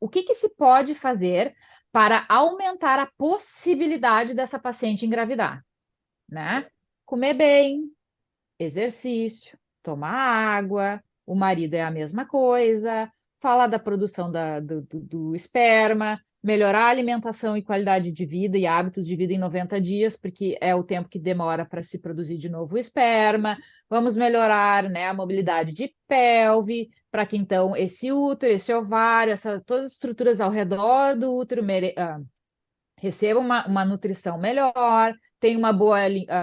O que que se pode fazer para aumentar a possibilidade dessa paciente engravidar, né? Comer bem, exercício, tomar água, o marido é a mesma coisa, falar da produção do esperma, melhorar a alimentação e qualidade de vida e hábitos de vida em 90 dias, porque é o tempo que demora para se produzir de novo o esperma. Vamos melhorar, né, a mobilidade de pelve, para que então esse útero, esse ovário, todas as estruturas ao redor do útero recebam uma nutrição melhor, tenha uma boa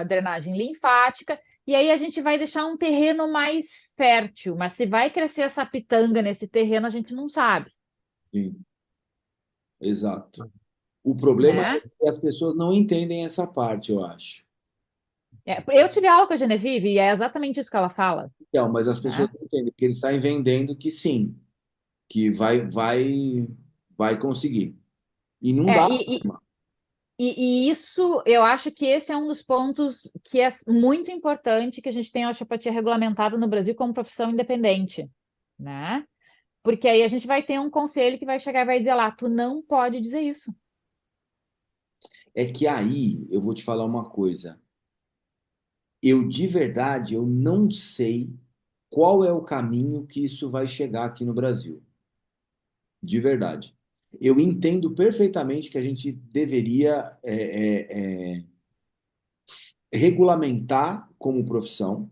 drenagem linfática, e aí a gente vai deixar um terreno mais fértil, mas se vai crescer essa pitanga nesse terreno, a gente não sabe, Sim, exato. O problema é né? que as pessoas não entendem essa parte, eu acho. Eu tive aula com a Genevieve e é exatamente isso que ela fala, Então, mas as pessoas né? não entendem, porque eles saem vendendo que sim, que vai conseguir. E não É, dá. e isso, eu acho que esse é um dos pontos que é muito importante que a gente tenha a osteopatia regulamentada no Brasil como profissão independente, né? Porque aí a gente vai ter um conselho que vai chegar e vai dizer lá, tu não pode dizer isso. É que aí eu vou te falar uma coisa. Eu de verdade eu não sei qual é o caminho que isso vai chegar aqui no Brasil. De verdade. Eu entendo perfeitamente que a gente deveria regulamentar como profissão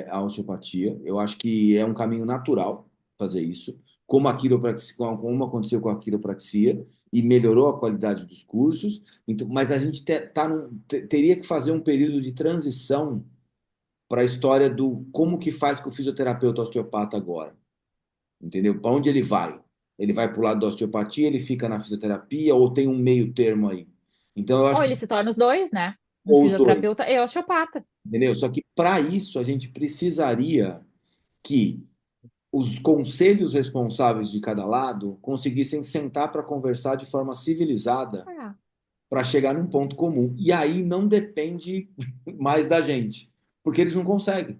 a osteopatia. Eu acho que é um caminho natural fazer isso, como a quiropraxia, como aconteceu com a quiropraxia e melhorou a qualidade dos cursos. Então, mas a gente teria que fazer um período de transição para a história do como que faz com o fisioterapeuta osteopata agora, entendeu? Para onde ele vai? Ele vai para o lado da osteopatia, ele fica na fisioterapia ou tem um meio termo aí? Então eu acho Ou que ele se torna os dois, né? Um ou os dois, fisioterapeuta e osteopata. entendeu? Só que para isso a gente precisaria que os conselhos responsáveis de cada lado conseguissem sentar para conversar de forma civilizada É. para chegar num ponto comum. E aí não depende mais da gente, porque eles não conseguem.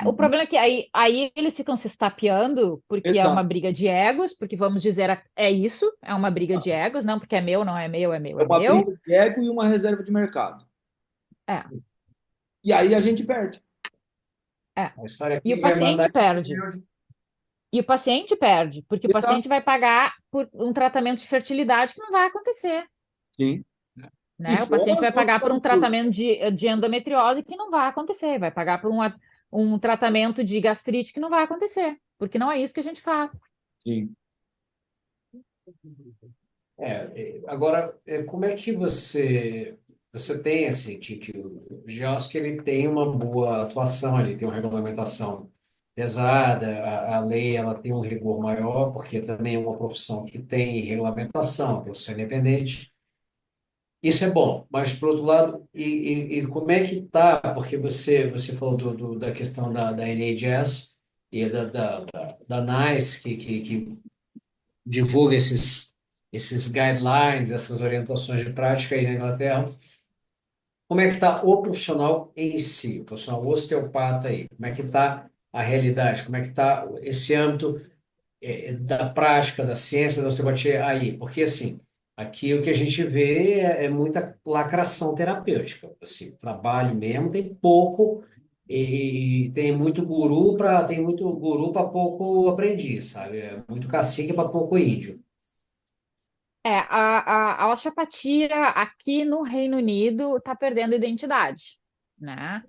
O problema é que aí eles ficam se estapeando porque é uma Exato. briga de egos, porque vamos dizer, é isso, é uma briga de egos, não porque é meu, não é meu, é meu, É é uma meu. briga de ego e uma reserva de mercado. É, E aí a gente perde. é. A história E aqui o vai mandar. paciente perde. E o paciente perde, porque o Exato. paciente vai pagar por um tratamento de fertilidade que não vai acontecer, Sim. E né? O paciente fora vai os pagar outros por um absurdos. tratamento de endometriose que não vai acontecer, vai pagar por um tratamento de gastrite que não vai acontecer, porque não é isso que a gente faz. Sim. Agora, como é que você tem assim que o GEOSC ele tem uma boa atuação, ele tem uma regulamentação pesada, a lei ela tem um rigor maior, porque também é uma profissão que tem regulamentação, profissão independente. Isso é bom, mas por outro lado, e como é que tá? Porque você falou da questão da NHS e da NICE, que divulga esses guidelines, essas orientações de prática aí na Inglaterra. Como é que está o profissional em si, o profissional osteopata aí? Como é que está a realidade? Como é que está esse âmbito da prática, da ciência da osteopatia aí? Porque, assim, Aqui o que a gente vê é muita lacração terapêutica, assim, trabalho mesmo, tem pouco e tem muito guru para pouco aprendiz, sabe? É muito cacique para pouco índio. A osteopatia aqui no Reino Unido está perdendo identidade, né?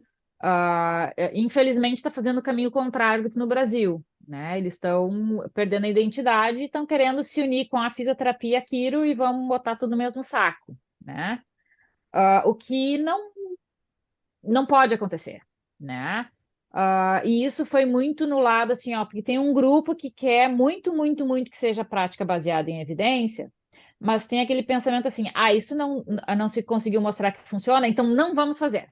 Infelizmente está fazendo o caminho contrário do que no Brasil, né? Eles estão perdendo a identidade e estão querendo se unir com a fisioterapia a Quiro e vamos botar tudo no mesmo saco, né? O que não pode acontecer, né? E isso foi muito no lado assim, ó, porque tem um grupo que quer muito, muito, muito que seja prática baseada em evidência, mas tem aquele pensamento assim, isso não se conseguiu mostrar que funciona, então não vamos fazer,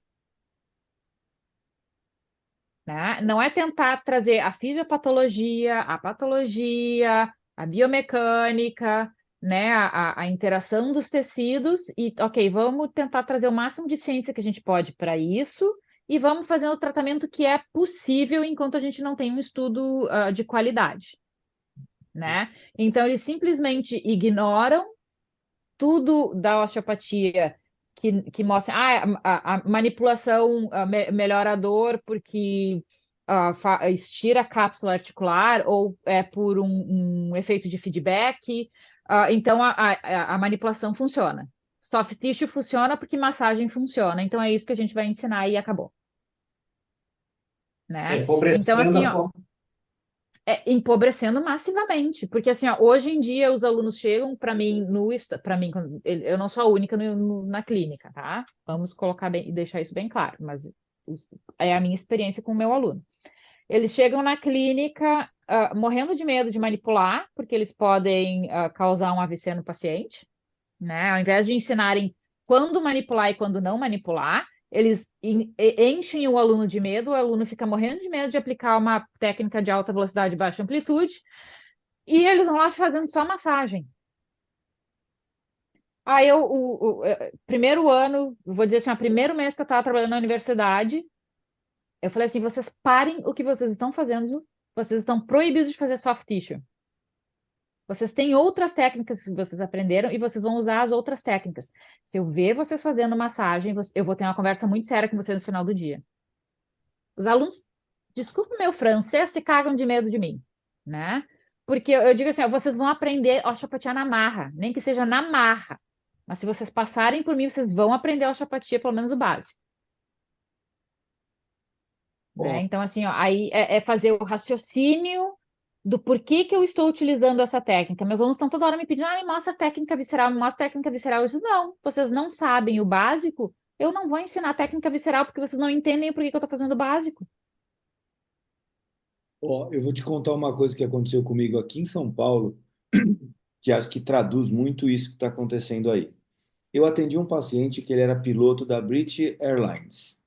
né? Não é tentar trazer a fisiopatologia, a patologia, a biomecânica, né, a interação dos tecidos e, ok, vamos tentar trazer o máximo de ciência que a gente pode para isso e vamos fazer o tratamento que é possível enquanto a gente não tem um estudo, de qualidade, né? Então, eles simplesmente ignoram tudo da osteopatia que mostra a manipulação melhora a dor porque estira a cápsula articular ou é por um efeito de feedback. Então a manipulação funciona. Soft tissue funciona porque massagem funciona. Então é isso que a gente vai ensinar e acabou, né? Então Empobrecendo a assim, ó, forma. empobrecendo massivamente, porque assim, ó, hoje em dia os alunos chegam para mim para mim, eu não sou a única na clínica, tá? Vamos colocar bem e deixar isso bem claro, mas é a minha experiência com o meu aluno. Eles chegam na clínica morrendo de medo de manipular, porque eles podem causar um AVC no paciente, né? Ao invés de ensinarem quando manipular e quando não manipular, eles enchem o aluno de medo, o aluno fica morrendo de medo de aplicar uma técnica de alta velocidade e baixa amplitude, e eles vão lá fazendo só massagem. Aí primeiro ano, vou dizer assim, o primeiro mês que eu estava trabalhando na universidade, eu falei assim, vocês parem o que vocês estão fazendo, vocês estão proibidos de fazer soft tissue. Vocês têm outras técnicas que vocês aprenderam e vocês vão usar as outras técnicas. Se eu ver vocês fazendo massagem, eu vou ter uma conversa muito séria com vocês no final do dia. Os alunos, desculpa o meu francês, se cagam de medo de mim, né? Porque eu digo assim, ó, vocês vão aprender osteopatia na marra, nem que seja na marra. Mas se vocês passarem por mim, vocês vão aprender osteopatia, pelo menos o básico, né? Ó, Então, assim, ó, aí é fazer o raciocínio do porquê que eu estou utilizando essa técnica. Meus alunos estão toda hora me pedindo, me mostra a técnica visceral, me mostra a técnica visceral. Eu disse, não, vocês não sabem o básico, eu não vou ensinar a técnica visceral porque vocês não entendem por que que eu estou fazendo o básico. Ó, eu vou te contar uma coisa que aconteceu comigo aqui em São Paulo, que acho que traduz muito isso que está acontecendo aí. Eu atendi um paciente que ele era piloto da British Airlines.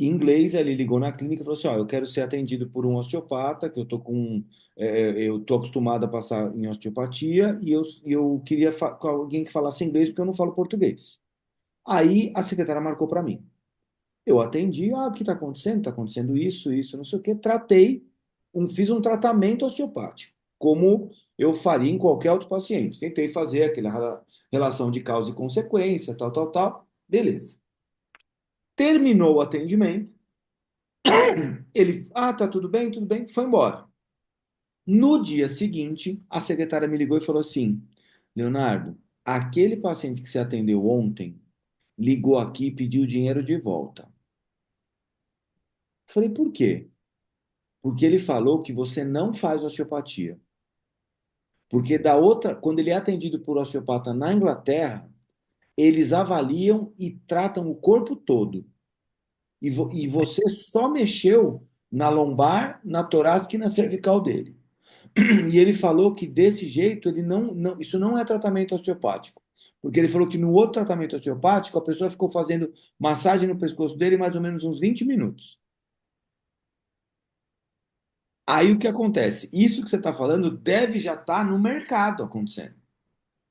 Em inglês, ele ligou na clínica e falou assim: ó, eu quero ser atendido por um osteopata, que eu tô acostumado a passar em osteopatia e eu queria com alguém que falasse inglês porque eu não falo português. Aí a secretária marcou para mim. Eu atendi, o que está acontecendo? Está acontecendo isso, isso, não sei o quê. Fiz um tratamento osteopático, como eu faria em qualquer outro paciente. Tentei fazer aquela relação de causa e consequência, tal, tal, tal. Beleza. Terminou o atendimento. Ele, tá tudo bem, foi embora. No dia seguinte, a secretária me ligou e falou assim: Leonardo, aquele paciente que você atendeu ontem ligou aqui e pediu dinheiro de volta. Falei, por quê? Porque ele falou que você não faz osteopatia. Porque da outra, quando ele é atendido por osteopata na Inglaterra, eles avaliam e tratam o corpo todo. E você só mexeu na lombar, na torácica e na cervical dele. E ele falou que desse jeito ele isso não é tratamento osteopático. Porque ele falou que no outro tratamento osteopático a pessoa ficou fazendo massagem no pescoço dele mais ou menos uns 20 minutos. Aí o que acontece? Isso que você está falando deve já estar no mercado acontecendo.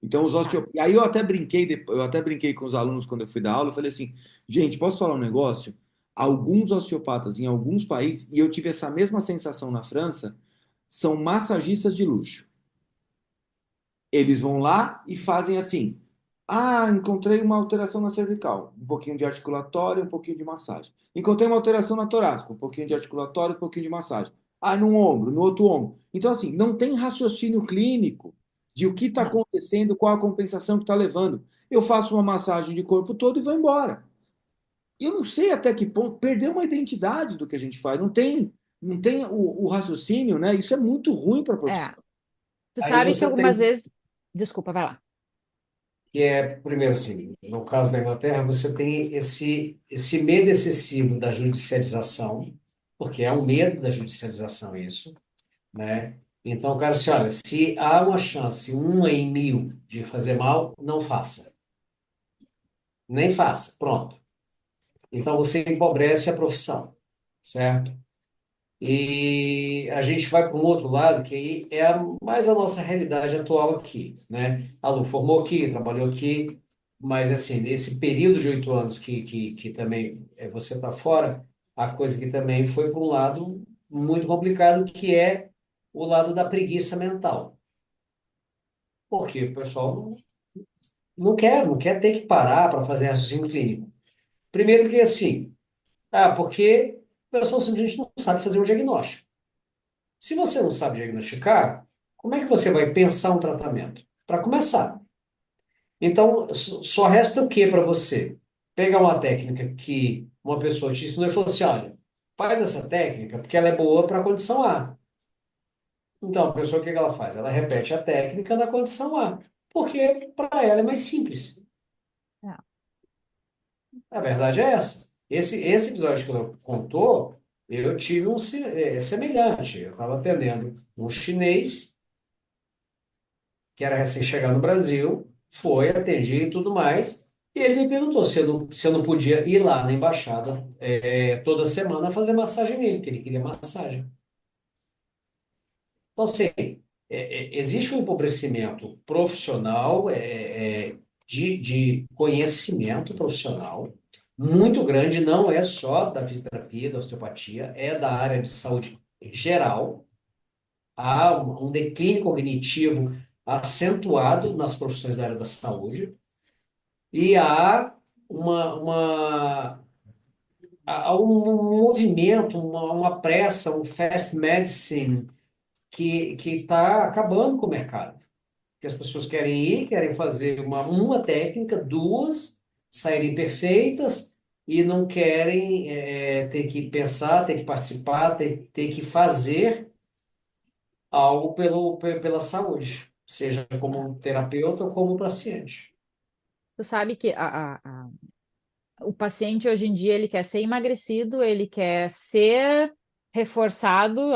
Então, e aí eu até brinquei com os alunos quando eu fui dar aula, eu falei assim, gente, posso falar um negócio? Alguns osteopatas em alguns países, e eu tive essa mesma sensação na França, são massagistas de luxo. Eles vão lá e fazem assim. Ah, encontrei uma alteração na cervical, um pouquinho de articulatório, um pouquinho de massagem. Encontrei uma alteração na torácica, um pouquinho de articulatório, um pouquinho de massagem. Ah, num ombro, no outro ombro. Então, assim, não tem raciocínio clínico de o que está Não. acontecendo, qual a compensação que está levando. Eu faço uma massagem de corpo todo e vou embora. Eu não sei até que ponto perdeu uma identidade do que a gente faz. Não tem o raciocínio, né? Isso é muito ruim para a É. profissão. Tu Aí sabe que você algumas tem vezes. Desculpa, vai lá. que é, primeiro assim, no caso da Inglaterra, você tem esse medo excessivo da judicialização, porque é um medo da judicialização isso, né? Então, o cara assim, olha, se há uma chance, uma em mil, de fazer mal, não faça. Nem faça, pronto. Então, você empobrece a profissão, certo? E a gente vai para um outro lado, que aí é mais a nossa realidade atual aqui, né? A Lu formou aqui, trabalhou aqui, mas assim, nesse período de 8 anos que também você está fora, a coisa que também foi para um lado muito complicado, que é o lado da preguiça mental. Porque o pessoal não quer ter que parar para fazer raciocínio clínico. Primeiro que assim, porque o pessoal simplesmente não sabe fazer um diagnóstico. Se você não sabe diagnosticar, como é que você vai pensar um tratamento? Para começar. Então, só resta o que para você? Pegar uma técnica que uma pessoa te ensinou e falou assim: olha, faz essa técnica porque ela é boa para a condição A. Então, a pessoa, o que que ela faz? Ela repete a técnica da condição A, porque para ela é mais simples. É. A verdade é essa. Esse episódio que ela contou, eu tive um semelhante. Eu estava atendendo um chinês que era recém-chegado no Brasil, foi, atendi e tudo mais. E ele me perguntou se eu não podia ir lá na embaixada toda semana fazer massagem nele, porque ele queria massagem. Então, assim, existe um empobrecimento profissional, de conhecimento profissional muito grande, não é só da fisioterapia, da osteopatia, é da área de saúde em geral. Há um declínio cognitivo acentuado nas profissões da área da saúde e uma, há um movimento, uma pressa, um fast medicine que está acabando com o mercado. Que as pessoas querem ir, querem fazer uma técnica, duas, saírem perfeitas e não querem ter que pensar, ter que participar, ter que fazer algo pela saúde, seja como terapeuta ou como paciente. Tu sabe que o paciente hoje em dia ele quer ser emagrecido, ele quer ser reforçado,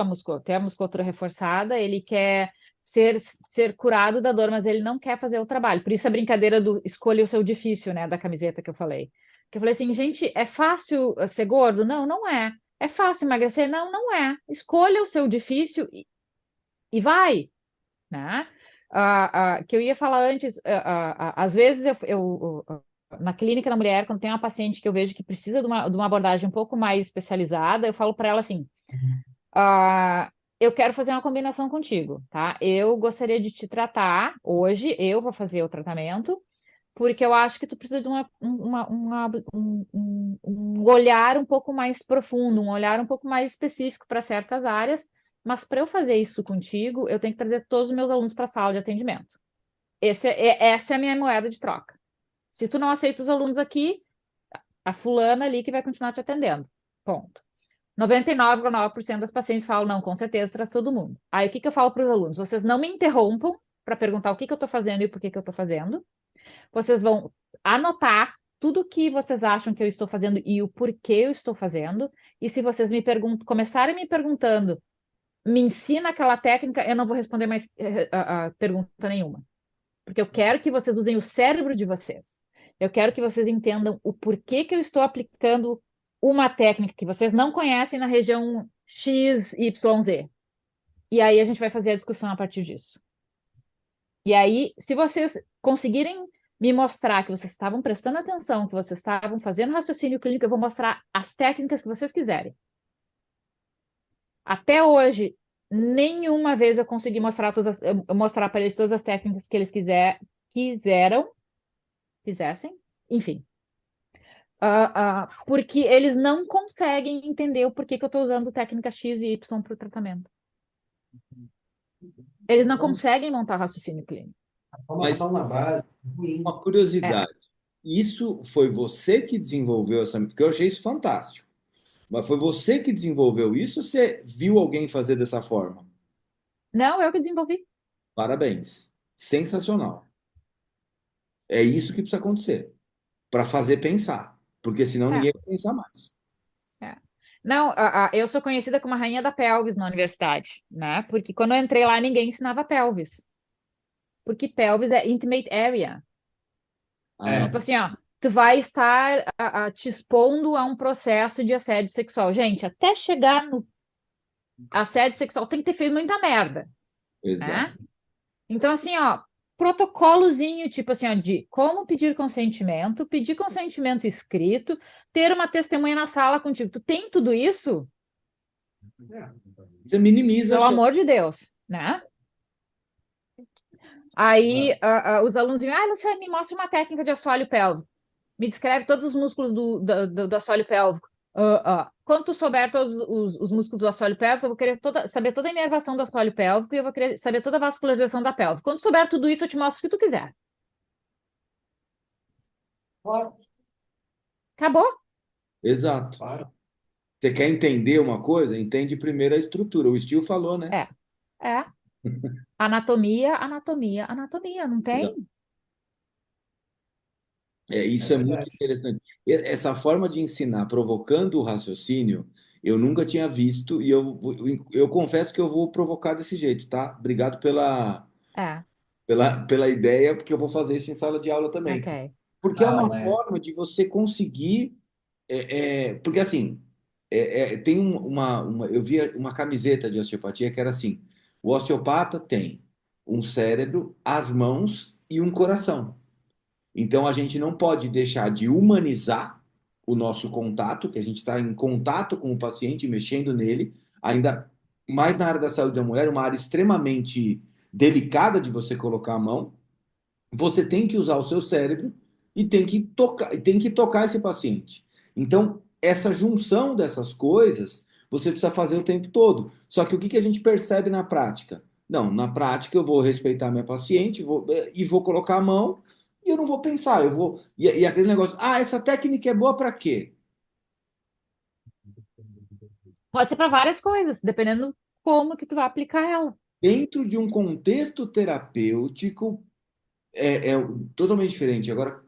ter a musculatura reforçada, ele quer ser curado da dor, mas ele não quer fazer o trabalho. Por isso a brincadeira do escolha o seu difícil, né, da camiseta que eu falei. Que eu falei assim, gente, é fácil ser gordo? Não, não é. É fácil emagrecer? Não, não é. Escolha o seu difícil e vai, né? Que eu ia falar antes, às vezes na clínica da mulher, quando tem uma paciente que eu vejo que precisa de uma abordagem um pouco mais especializada, eu falo para ela assim: eu quero fazer uma combinação contigo, tá? Eu gostaria de te tratar hoje, eu vou fazer o tratamento, porque eu acho que tu precisa de um olhar um pouco mais profundo, um olhar um pouco mais específico para certas áreas, mas para eu fazer isso contigo, eu tenho que trazer todos os meus alunos para a sala de atendimento. Essa é a minha moeda de troca. Se tu não aceita os alunos aqui, a fulana ali que vai continuar te atendendo. Ponto. 99,9% das pacientes falam, não, com certeza, traz todo mundo. Aí o que que eu falo para os alunos? Vocês não me interrompam para perguntar o que que eu estou fazendo e por que que eu estou fazendo. Vocês vão anotar tudo o que vocês acham que eu estou fazendo e o porquê eu estou fazendo. E se vocês começarem me perguntando, me ensina aquela técnica, eu não vou responder mais pergunta nenhuma. Porque eu quero que vocês usem o cérebro de vocês. Eu quero que vocês entendam o porquê que eu estou aplicando uma técnica que vocês não conhecem na região X, Y, Z. E aí a gente vai fazer a discussão a partir disso. E aí, se vocês conseguirem me mostrar que vocês estavam prestando atenção, que vocês estavam fazendo raciocínio clínico, eu vou mostrar as técnicas que vocês quiserem. Até hoje, nenhuma vez eu consegui mostrar para eles todas as técnicas que eles quisessem, enfim. Porque eles não conseguem entender o porquê que eu estou usando técnica X e Y para o tratamento. Eles não Então, conseguem montar raciocínio clínico. a Mas formação na base é uma ruim. É. curiosidade, isso foi você que desenvolveu essa, porque eu achei isso fantástico. Mas foi você que desenvolveu isso ou você viu alguém fazer dessa forma? Não, eu que desenvolvi. Parabéns. Sensacional. É isso que precisa acontecer para fazer pensar, porque senão É, ninguém vai pensar mais. é. Não, eu sou conhecida como a rainha da pelvis na universidade, né? Porque quando eu entrei lá, ninguém ensinava pelvis. Porque pelvis é intimate area. Ah, Tipo assim, ó, tu vai estar te expondo a um processo de assédio sexual. Gente, até chegar no assédio sexual tem que ter feito muita merda, exato. né? Então, assim, ó, protocolozinho, tipo assim, ó, de como pedir consentimento escrito, ter uma testemunha na sala contigo. Tu tem tudo isso? Você minimiza a Pelo chance. amor de Deus, né? Aí os alunos dizem, Luciane, me mostra uma técnica de assoalho pélvico. Me descreve todos os músculos do assoalho pélvico. Quando tu souber todos os músculos do assoalho pélvico, eu vou querer saber toda a inervação do assoalho pélvico e eu vou querer saber toda a vascularização da pelve. Quando souber tudo isso, eu te mostro o que tu quiser. Claro, Acabou? Exato. claro. Você quer entender uma coisa? Entende primeiro a estrutura. O Steel falou, né? É, é. Anatomia, anatomia, anatomia, não Exato. tem? É Isso é muito verdade. interessante. Essa forma de ensinar provocando o raciocínio, eu nunca tinha visto e eu confesso que eu vou provocar desse jeito, tá? Obrigado É, pela ideia, porque eu vou fazer isso em sala de aula também. ok. Porque é uma Não, é. forma de você conseguir. Porque assim, tem eu vi uma camiseta de osteopatia que era assim: o osteopata tem um cérebro, as mãos e um coração. Então a gente não pode deixar de humanizar o nosso contato, que a gente está em contato com o paciente, mexendo nele, ainda mais na área da saúde da mulher, uma área extremamente delicada de você colocar a mão. Você tem que usar o seu cérebro e tem que tocar esse paciente. Então, essa junção dessas coisas, você precisa fazer o tempo todo. Só que o que que a gente percebe na prática? Não, na prática eu vou respeitar minha paciente, e vou colocar a mão e eu não vou pensar, eu vou e aquele negócio, essa técnica é boa para quê? Pode ser para várias coisas, dependendo como que tu vai aplicar ela. Dentro de um contexto terapêutico é totalmente diferente. Agora,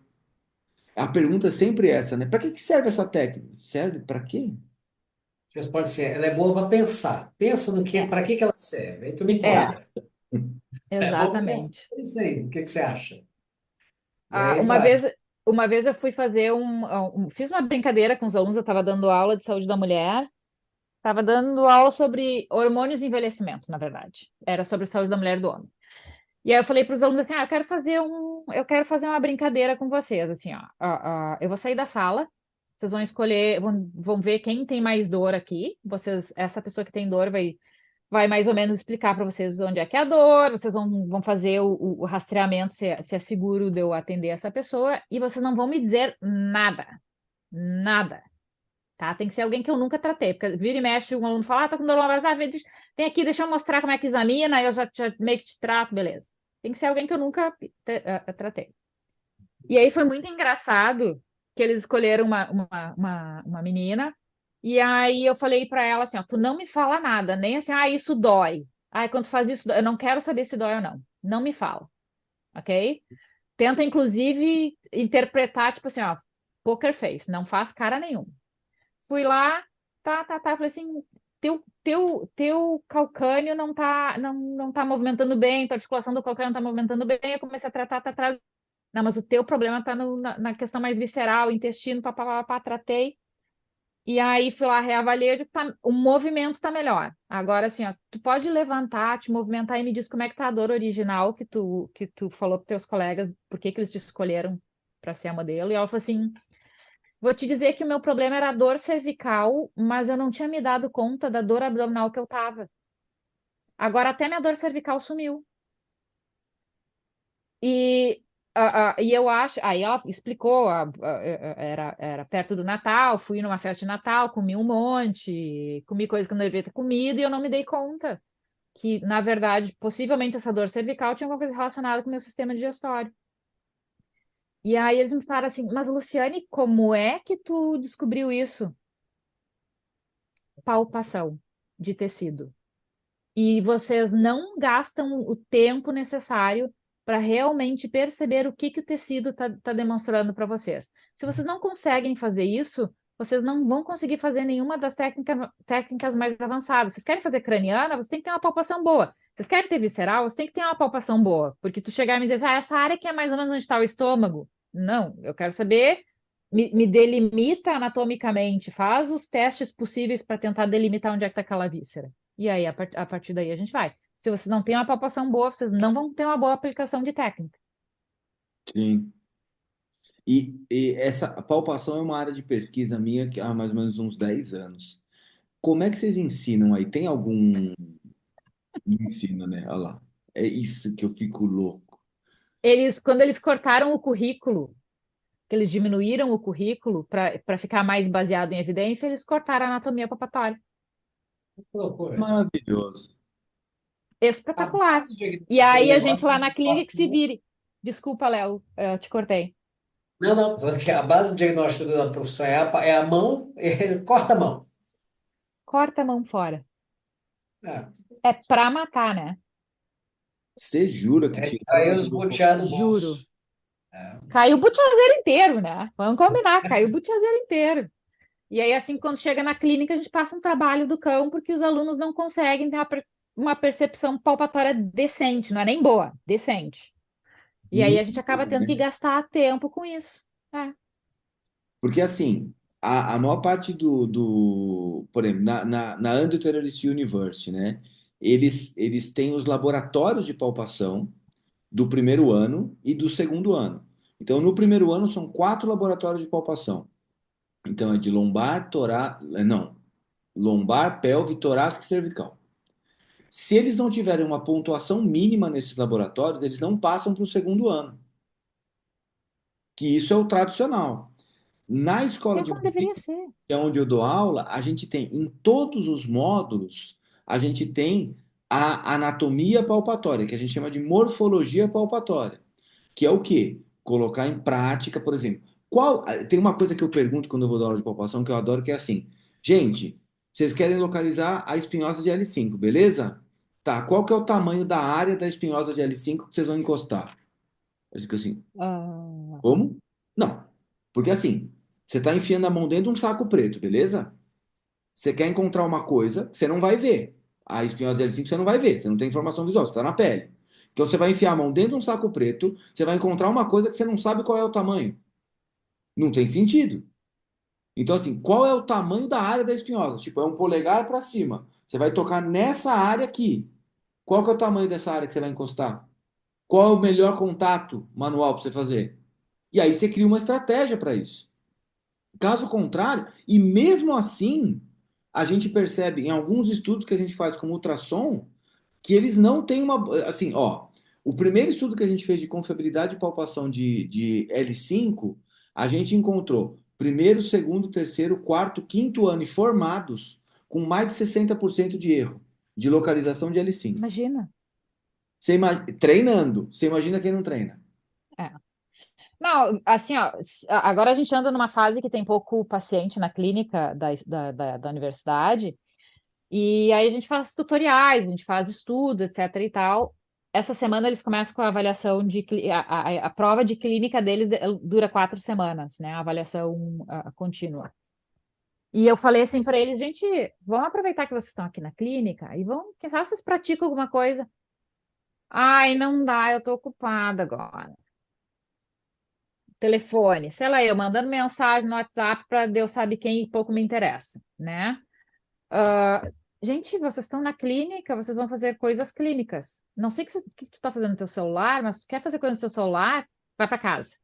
a pergunta é sempre essa, né? Para que que serve essa técnica? Serve para quê? A resposta assim, ela é boa para pensar. Pensa no que, É, para que ela serve. Aí tu me é, conta. É boa para pensar. exatamente. É isso aí. O que que você acha? E Ah, aí uma vai. vez, uma vez eu fui fazer fiz uma brincadeira com os alunos, eu estava dando aula de saúde da mulher, estava dando aula sobre hormônios e envelhecimento, na verdade. Era sobre saúde da mulher e do homem. E aí eu falei para os alunos assim, eu quero fazer uma brincadeira com vocês, assim, ó, eu vou sair da sala, vocês vão escolher, vão ver quem tem mais dor aqui, essa pessoa que tem dor vai mais ou menos explicar para vocês onde é que é a dor, vocês vão fazer o rastreamento se é seguro de eu atender essa pessoa, e vocês não vão me dizer nada, nada, tá? Tem que ser alguém que eu nunca tratei, porque vira e mexe, um aluno fala, tô com dor lombar, vem aqui, deixa eu mostrar como é que examina, aí eu já meio que te trato, beleza. Tem que ser alguém que eu nunca tratei. E aí foi muito engraçado que eles escolheram uma menina, e aí eu falei pra ela assim, ó, tu não me fala nada, nem assim, isso dói. Quando faz isso, eu não quero saber se dói ou não. Não me fala, ok? Tenta, inclusive, interpretar, tipo assim, ó, poker face, não faz cara nenhuma. Fui lá, falei assim, teu calcânio não tá movimentando bem, tua articulação do calcânio não tá movimentando bem, eu comecei a tratar, tá atrás. Não, mas o teu problema tá na questão mais visceral, intestino, papapá, tratei. E aí fui lá, reavaliei, eu digo, o movimento tá melhor. Agora, assim, ó, tu pode levantar, te movimentar e me diz como é que tá a dor original que tu falou para teus colegas, por que que eles te escolheram para ser a modelo. E ela falou assim, vou te dizer que o meu problema era a dor cervical, mas eu não tinha me dado conta da dor abdominal que eu tava. Agora até minha dor cervical sumiu. E, e eu acho. Aí ela explicou, era perto do Natal, fui numa festa de Natal, comi um monte, comi coisa que eu não devia ter comido e eu não me dei conta que, na verdade, possivelmente essa dor cervical tinha alguma coisa relacionada com o meu sistema digestório. E aí eles me falaram assim, mas Luciane, como é que tu descobriu isso? Palpação de tecido. E vocês não gastam o tempo necessário para realmente perceber o que que o tecido está demonstrando para vocês. Se vocês não conseguem fazer isso, vocês não vão conseguir fazer nenhuma das técnicas mais avançadas. Vocês querem fazer craniana, você tem que ter uma palpação boa. Vocês querem ter visceral, você tem que ter uma palpação boa. Porque tu chegar e me dizer, assim, essa área que é mais ou menos onde está o estômago. Não, eu quero saber, me delimita anatomicamente, faz os testes possíveis para tentar delimitar onde é que está aquela víscera. E aí, a partir daí, a gente vai. Se vocês não têm uma palpação boa, vocês não vão ter uma boa aplicação de técnica. Sim. E essa palpação é uma área de pesquisa minha que há mais ou menos uns 10 anos. Como é que vocês ensinam aí? Tem algum ensino, né? Olha lá. É isso que eu fico louco. Quando eles cortaram o currículo, que eles diminuíram o currículo para ficar mais baseado em evidência, eles cortaram a anatomia palpatória. Que loucura. Maravilhoso. A Espetacular. base E do aí a gente negócio lá é na que clínica que se vire. Desculpa, Léo, eu te cortei. não, não, porque a base do diagnóstico da profissão é a mão, corta a mão. Corta a mão fora. É, É pra matar, né? Você jura que tiraram aí a os do... boteados do Juro. bolso. É. Caiu o butiazeiro inteiro, né? Vamos combinar, caiu o butiazeiro inteiro. E aí, assim, quando chega na clínica, a gente passa um trabalho do cão, porque os alunos não conseguem ter uma percepção palpatória decente, não é nem boa, decente. E aí a gente acaba tendo que gastar tempo com isso. É. Porque assim, a maior parte por exemplo, na Andrew Terrorist University, né? Eles têm os laboratórios de palpação do primeiro ano e do segundo ano. Então, no primeiro ano são 4 laboratórios de palpação. Então, é de lombar, não, lombar, pelve, torácica e cervical. Se eles não tiverem uma pontuação mínima nesses laboratórios, eles não passam para o segundo ano, que isso é o tradicional. Na E escola é de como deveria medicina, ser. que é onde eu dou aula, a gente tem em todos os módulos, a gente tem a anatomia palpatória, que a gente chama de morfologia palpatória, que é o quê? Colocar em prática, por exemplo. Tem uma coisa que eu pergunto quando eu vou dar aula de palpação que eu adoro, que é assim: gente, vocês querem localizar a espinhosa de L5, beleza? Tá, qual que é o tamanho da área da espinhosa de L5 que vocês vão encostar? Eu digo assim, Ah, como? Não. Porque assim, você está enfiando a mão dentro de um saco preto, beleza? Você quer encontrar uma coisa, você não vai ver. A espinhosa L5 você não vai ver, você não tem informação visual, você está na pele. Então você vai enfiar a mão dentro de um saco preto, você vai encontrar uma coisa que você não sabe qual é o tamanho. Não tem sentido. Então, assim, qual é o tamanho da área da espinhosa? Tipo, é um polegar para cima. Você vai tocar nessa área aqui. Qual que é o tamanho dessa área que você vai encostar? Qual é o melhor contato manual para você fazer? E aí você cria uma estratégia para isso. Caso contrário, e mesmo assim, a gente percebe em alguns estudos que a gente faz com ultrassom que eles não têm uma. Assim, ó, o primeiro estudo que a gente fez de confiabilidade de palpação de L5, a gente encontrou primeiro, segundo, terceiro, quarto, quinto ano e formados com mais de 60% de erro de localização de L5. imagina. Treinando. Você imagina quem não treina? É. Não, assim, ó, agora a gente anda numa fase que tem pouco paciente na clínica da universidade, e aí a gente faz tutoriais, a gente faz estudo, etc e tal. Essa semana eles começam com a avaliação a prova de clínica deles dura 4 semanas, né? A avaliação contínua. E eu falei assim para eles, gente, vamos aproveitar que vocês estão aqui na clínica e vão, quem sabe vocês praticam alguma coisa. Ai, não dá, eu tô ocupada agora. Telefone, sei lá, eu mandando mensagem no WhatsApp para Deus sabe quem e pouco me interessa, né? Ah, gente, vocês estão na clínica, vocês vão fazer coisas clínicas. Não sei o que tu tá fazendo no teu celular, mas se tu quer fazer coisa no teu celular, vai para casa.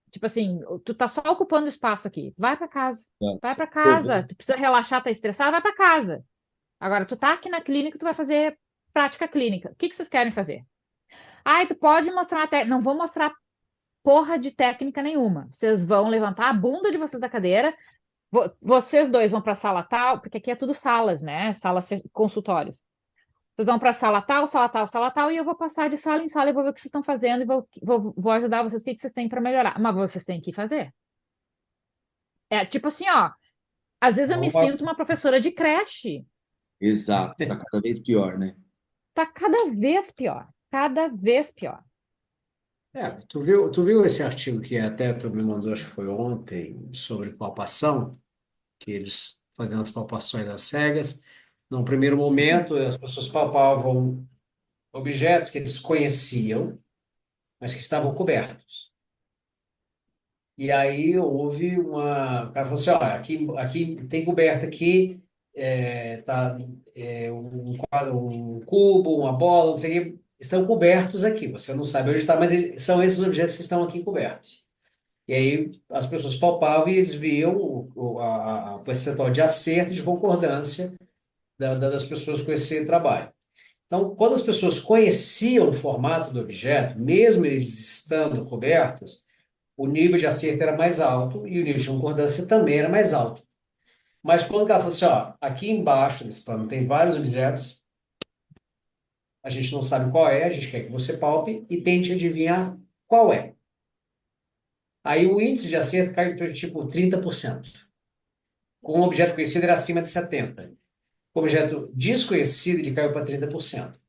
Tipo assim, tu tá só ocupando espaço aqui. Vai para casa. Vai para Tô casa. vendo. Tu precisa relaxar, tá estressado, vai para casa. Agora, tu tá aqui na clínica, tu vai fazer prática clínica. O que que vocês querem fazer? Ai, tu pode mostrar até. Não vou mostrar porra de técnica nenhuma. Vocês vão levantar a bunda de vocês da cadeira. Vocês dois vão para a sala tal, porque aqui é tudo salas, né? Salas, consultórios. Vocês vão para a sala tal, sala tal, sala tal, e eu vou passar de sala em sala e vou ver o que vocês estão fazendo e vou ajudar vocês, o que que vocês têm para melhorar. Mas vocês têm que fazer. É tipo assim, ó. Às vezes eu me Uma- sinto uma professora de creche. Exato, tá cada vez pior, né? Tá cada vez pior. Cada vez pior. tu viu esse artigo que até tu me mandou, acho que foi ontem, sobre palpação, que eles fazendo as palpações às cegas. Num primeiro momento, as pessoas palpavam objetos que eles conheciam, mas que estavam cobertos. E aí houve uma. O cara falou assim: ó, aqui tem coberta aqui, tá, um cubo, uma bola, não sei o quê, estão cobertos aqui. Você não sabe onde está, mas são esses objetos que estão aqui cobertos. E aí as pessoas palpavam e eles viam o percentual de acerto e de concordância das pessoas com esse trabalho. Então, quando as pessoas conheciam o formato do objeto, mesmo eles estando cobertos, o nível de acerto era mais alto e o nível de concordância também era mais alto. Mas quando ela falou assim, ó, aqui embaixo desse plano tem vários objetos, a gente não sabe qual é, a gente quer que você palpe e tente adivinhar qual é. Aí o índice de acerto cai para tipo 30%. Com um objeto conhecido era acima de 70%. Com um objeto desconhecido ele caiu para 30%.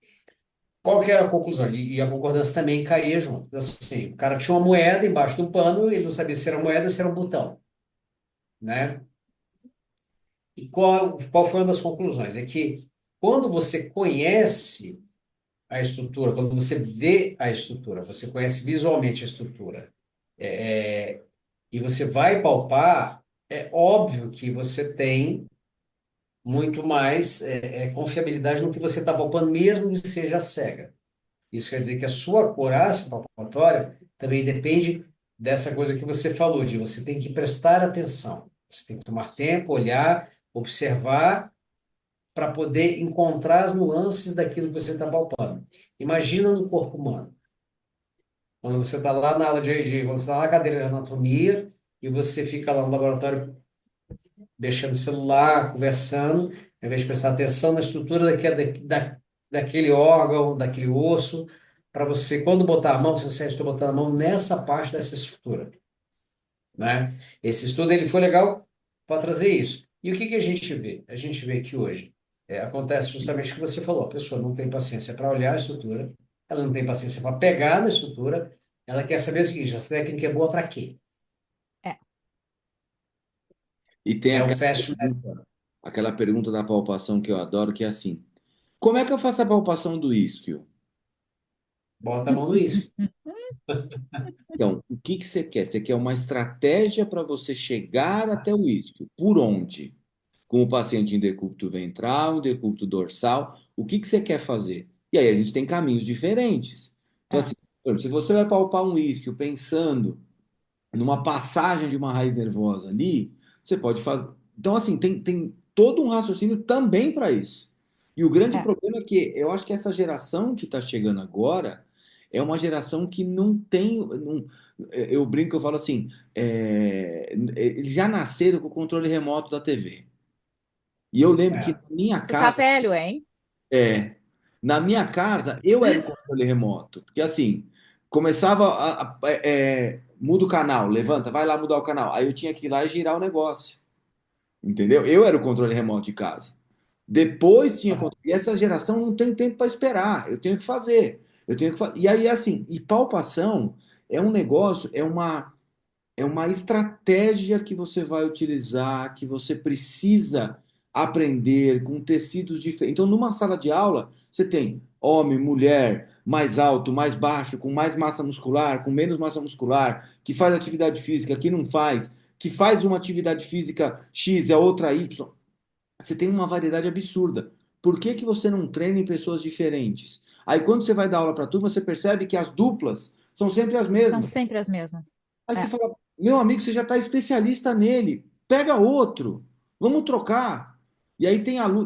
Qual que era a conclusão? E a concordância também caía junto. Então, assim, o cara tinha uma moeda embaixo do pano, ele não sabia se era moeda ou se era um botão, né? E qual foi uma das conclusões? É que quando você conhece a estrutura, quando você vê a estrutura, você conhece visualmente a estrutura, e você vai palpar, é óbvio que você tem muito mais confiabilidade no que você está palpando, mesmo que seja cega. Isso quer dizer que a sua acurácia palpatória também depende dessa coisa que você falou, de você tem que prestar atenção. Você tem que tomar tempo, olhar, observar para poder encontrar as nuances daquilo que você está palpando. Imagina no corpo humano. Quando você está lá na aula quando você está lá na cadeira de anatomia e você fica lá no laboratório mexendo no celular, conversando, ao invés de prestar atenção na estrutura daquele órgão, daquele osso, para você, quando botar a mão, você estou botando a mão nessa parte dessa estrutura, né? Esse estudo ele foi legal para trazer isso. E o que que a gente vê? A gente vê que hoje acontece justamente o que você falou. A pessoa não tem paciência para olhar a estrutura, ela não tem paciência para pegar na estrutura, ela quer saber o seguinte: essa técnica é boa para quê? É, E tem É o fast aquela pergunta da palpação que eu adoro, que é assim: como é que eu faço a palpação do isquio? bota a mão no isco. Então, o que que você quer? Você quer uma estratégia para você chegar até o isquio. Por onde? Com o paciente em decúbito ventral, em decúbito dorsal, o que que você quer fazer? E aí a gente tem caminhos diferentes. Então, é, assim, por exemplo, se você vai palpar um isquio pensando numa passagem de uma raiz nervosa ali, você pode fazer. Então, assim, tem todo um raciocínio também para isso. E o grande é, problema é que eu acho que essa geração que está chegando agora é uma geração que não tem. Eu brinco, eu falo assim: eles já nasceram com o controle remoto da TV. E eu lembro que É. na minha tu tá casa, velho, hein? é, na minha casa, eu era o controle remoto. Porque assim, começava muda o canal, levanta, vai lá mudar o canal. Aí eu tinha que ir lá e girar o negócio. Entendeu? Eu era o controle remoto de casa. Depois tinha Aham. controle. E essa geração não tem tempo para esperar. Eu tenho que fazer. Eu tenho que fazer. E aí, assim, e palpação é um negócio, é uma estratégia que você vai utilizar, que você precisa aprender com tecidos diferentes. Então, numa sala de aula, você tem homem, mulher, mais alto, mais baixo, com mais massa muscular, com menos massa muscular, que faz atividade física, que não faz, que faz uma atividade física X e a outra Y. Você tem uma variedade absurda. Por que que você não treina em pessoas diferentes? Aí, quando você vai dar aula para a turma, você percebe que as duplas são sempre as São mesmas. sempre as mesmas. Aí você É, fala, meu amigo, você já está especialista nele. Pega outro. Vamos trocar. E aí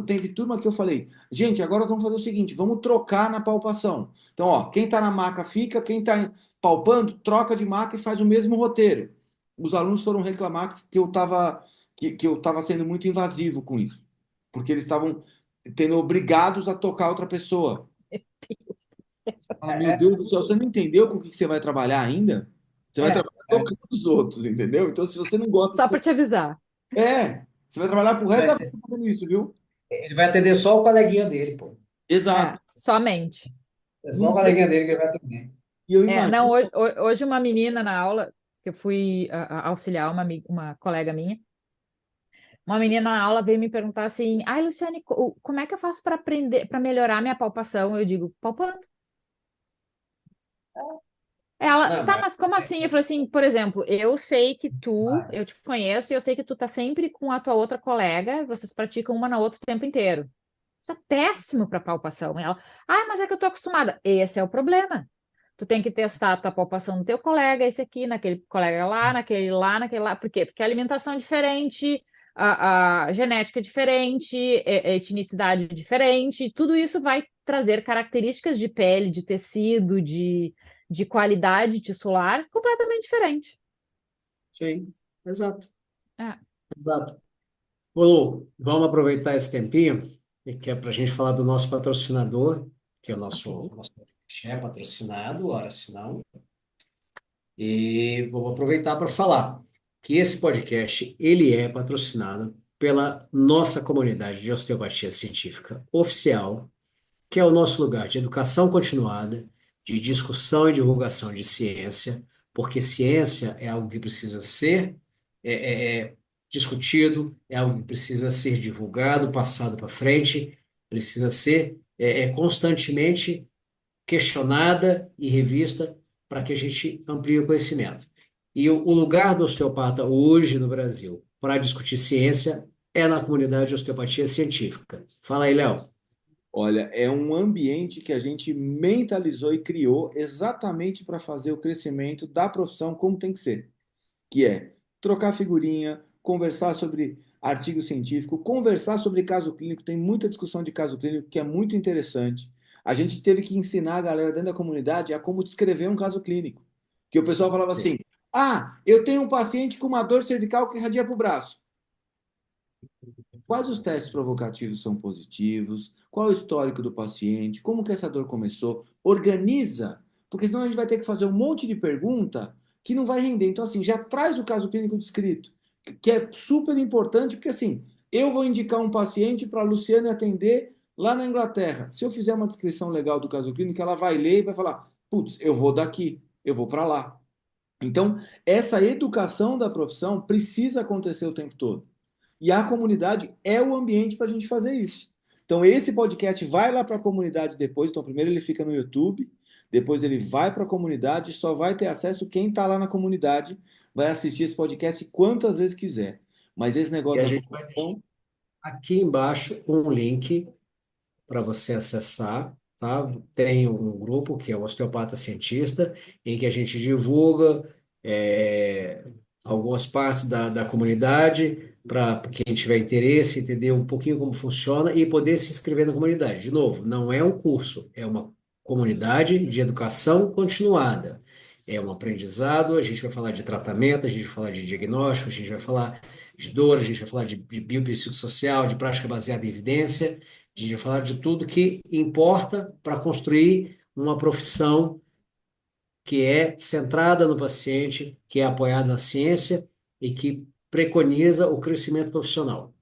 teve turma que eu falei, gente, agora vamos fazer o seguinte, vamos trocar na palpação. Então, ó, quem está na maca fica, quem está palpando, troca de maca e faz o mesmo roteiro. Os alunos foram reclamar que eu tava sendo muito invasivo com isso, porque eles estavam tendo obrigados a tocar outra pessoa. Fala, meu Deus do céu, você não entendeu com o que você vai trabalhar ainda? Você vai É, trabalhar tocando os outros, entendeu? Então, se você não gosta do só que para te avisar. você vai trabalhar pro resto da Mas vida fazendo isso, viu? ele vai atender só o coleguinha dele, pô. É, Exato. somente. É só o Não tem. coleguinha dele que ele vai atender. E eu É, não, imagino. hoje uma menina na aula, que eu fui auxiliar uma colega minha, uma menina na aula veio me perguntar assim: ai, Luciane, como é que eu faço para aprender, para melhorar minha palpação? Eu digo, palpando. Ela, Não, tá, mas mas como assim? Eu falei assim, por exemplo, eu te conheço e eu sei que tu tá sempre com a tua outra colega, vocês praticam uma na outra o tempo inteiro. Isso é péssimo para palpação. E ela, mas é que eu tô acostumada. Esse é o problema. Tu tem que testar a tua palpação no teu colega, esse aqui, naquele colega lá, naquele lá, naquele lá. Por quê? Porque a alimentação é diferente, a genética é diferente, etnicidade é diferente, tudo isso vai trazer características de pele, de tecido, de qualidade tissular completamente diferente. sim, exato, É. exato. Ô, Lu, vamos aproveitar esse tempinho, que é para a gente falar do nosso patrocinador, que é o nosso podcast é patrocinado, ora se não. E vou aproveitar para falar que esse podcast ele é patrocinado pela nossa comunidade de osteopatia científica oficial, que é o nosso lugar de educação continuada, de discussão e divulgação de ciência, porque ciência é algo que precisa ser é, discutido, é algo que precisa ser divulgado, passado para frente, precisa ser constantemente questionada e revista para que a gente amplie o conhecimento. E o lugar do osteopata hoje no Brasil para discutir ciência é na comunidade de osteopatia científica. Fala aí, Léo. Olha, é um ambiente que a gente mentalizou e criou exatamente para fazer o crescimento da profissão como tem que ser, que é trocar figurinha, conversar sobre artigo científico, conversar sobre caso clínico. Tem muita discussão de caso clínico que é muito interessante. A gente teve que ensinar a galera dentro da comunidade a como descrever um caso clínico. Que o pessoal falava Sim. assim: ah, eu tenho um paciente com uma dor cervical que irradia para o braço. Quais os testes provocativos são positivos? Qual é o histórico do paciente? Como que essa dor começou? Organiza, porque senão a gente vai ter que fazer um monte de pergunta que não vai render. Então, assim, já traz o caso clínico descrito, que é super importante, porque assim, eu vou indicar um paciente para a Luciane atender lá na Inglaterra. Se eu fizer uma descrição legal do caso clínico, ela vai ler e vai falar: putz, eu vou daqui, eu vou para lá. Então, essa educação da profissão precisa acontecer o tempo todo. E a comunidade é o ambiente para a gente fazer isso. Então, esse podcast vai lá para a comunidade depois. Então, primeiro ele fica no YouTube, depois ele vai para a comunidade, só vai ter acesso quem está lá na comunidade, vai assistir esse podcast quantas vezes quiser. Mas esse E negócio a da gente vai deixar profissão, aqui embaixo um link para você acessar, tá? Tem um grupo que é o Osteopata Cientista, em que a gente divulga é, algumas partes da comunidade para quem tiver interesse, entender um pouquinho como funciona e poder se inscrever na comunidade. De novo, não é um curso, é uma comunidade de educação continuada. É um aprendizado, a gente vai falar de tratamento, a gente vai falar de diagnóstico, a gente vai falar de dor, a gente vai falar de biopsicossocial, de prática baseada em evidência, a gente vai falar de tudo que importa para construir uma profissão que é centrada no paciente, que é apoiada na ciência e que preconiza o crescimento profissional.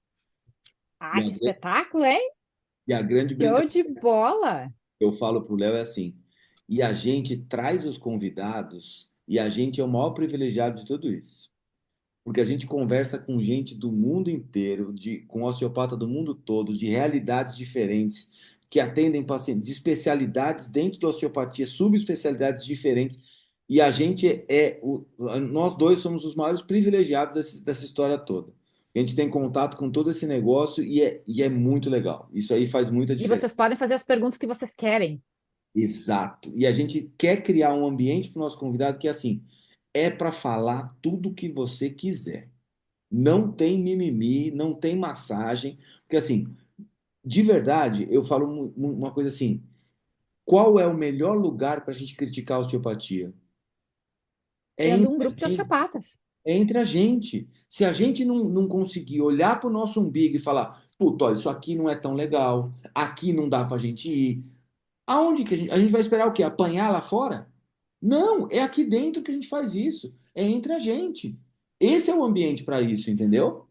e Ah, a, que espetáculo, hein? e a grande Show brincadeira de bola! que eu falo para o Léo é assim, e a gente traz os convidados e a gente é o maior privilegiado de tudo isso. Porque a gente conversa com gente do mundo inteiro, com osteopata do mundo todo, de realidades diferentes, que atendem pacientes de especialidades dentro da osteopatia, subespecialidades diferentes. E a gente nós dois somos os maiores privilegiados dessa história toda. A gente tem contato com todo esse negócio e é muito legal. Isso aí faz muita E diferença. vocês podem fazer as perguntas que vocês querem. Exato. E a gente quer criar um ambiente para o nosso convidado que é assim, é para falar tudo o que você quiser. Não tem mimimi, não tem massagem, porque assim, de verdade, eu falo uma coisa assim, qual é o melhor lugar para a gente criticar a osteopatia? É Tendo entre um a grupo de gente. osteopatas. É entre a gente. Se a gente não conseguir olhar para o nosso umbigo e falar, puta, olha, isso aqui não é tão legal, aqui não dá para a gente ir, aonde que a gente vai esperar o quê? Apanhar lá fora? Não, é aqui dentro que a gente faz isso. É entre a gente. Esse é o ambiente para isso, entendeu?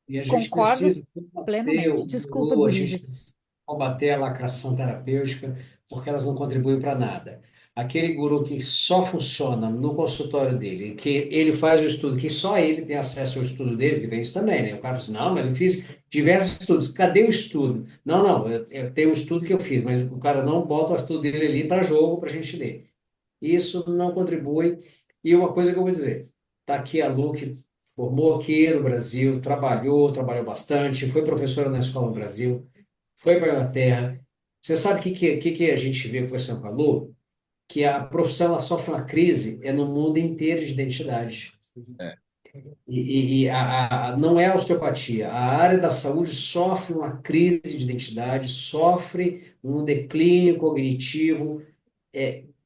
E a gente Concordo precisa combater plenamente. o Desculpa, guru, a gente gurizes. precisa combater a lacração terapêutica, porque elas não contribuem para nada. Aquele guru que só funciona no consultório dele, que ele faz o estudo, que só ele tem acesso ao estudo dele, que tem isso também, né? O cara fala assim, não, mas eu fiz diversos estudos. Cadê o estudo? Não, não, eu tenho um estudo que eu fiz, mas o cara não bota o estudo dele ali para jogo, para a gente ler. Isso não contribui. E uma coisa que eu vou dizer, está aqui a Lu, que formou aqui no Brasil, trabalhou bastante, foi professora na escola no Brasil, foi para a Inglaterra. Você sabe o que a gente vê conversando com a Lu? Que a profissão ela sofre uma crise é no mundo inteiro de identidade. É. Não é a osteopatia. A área da saúde sofre uma crise de identidade, sofre um declínio cognitivo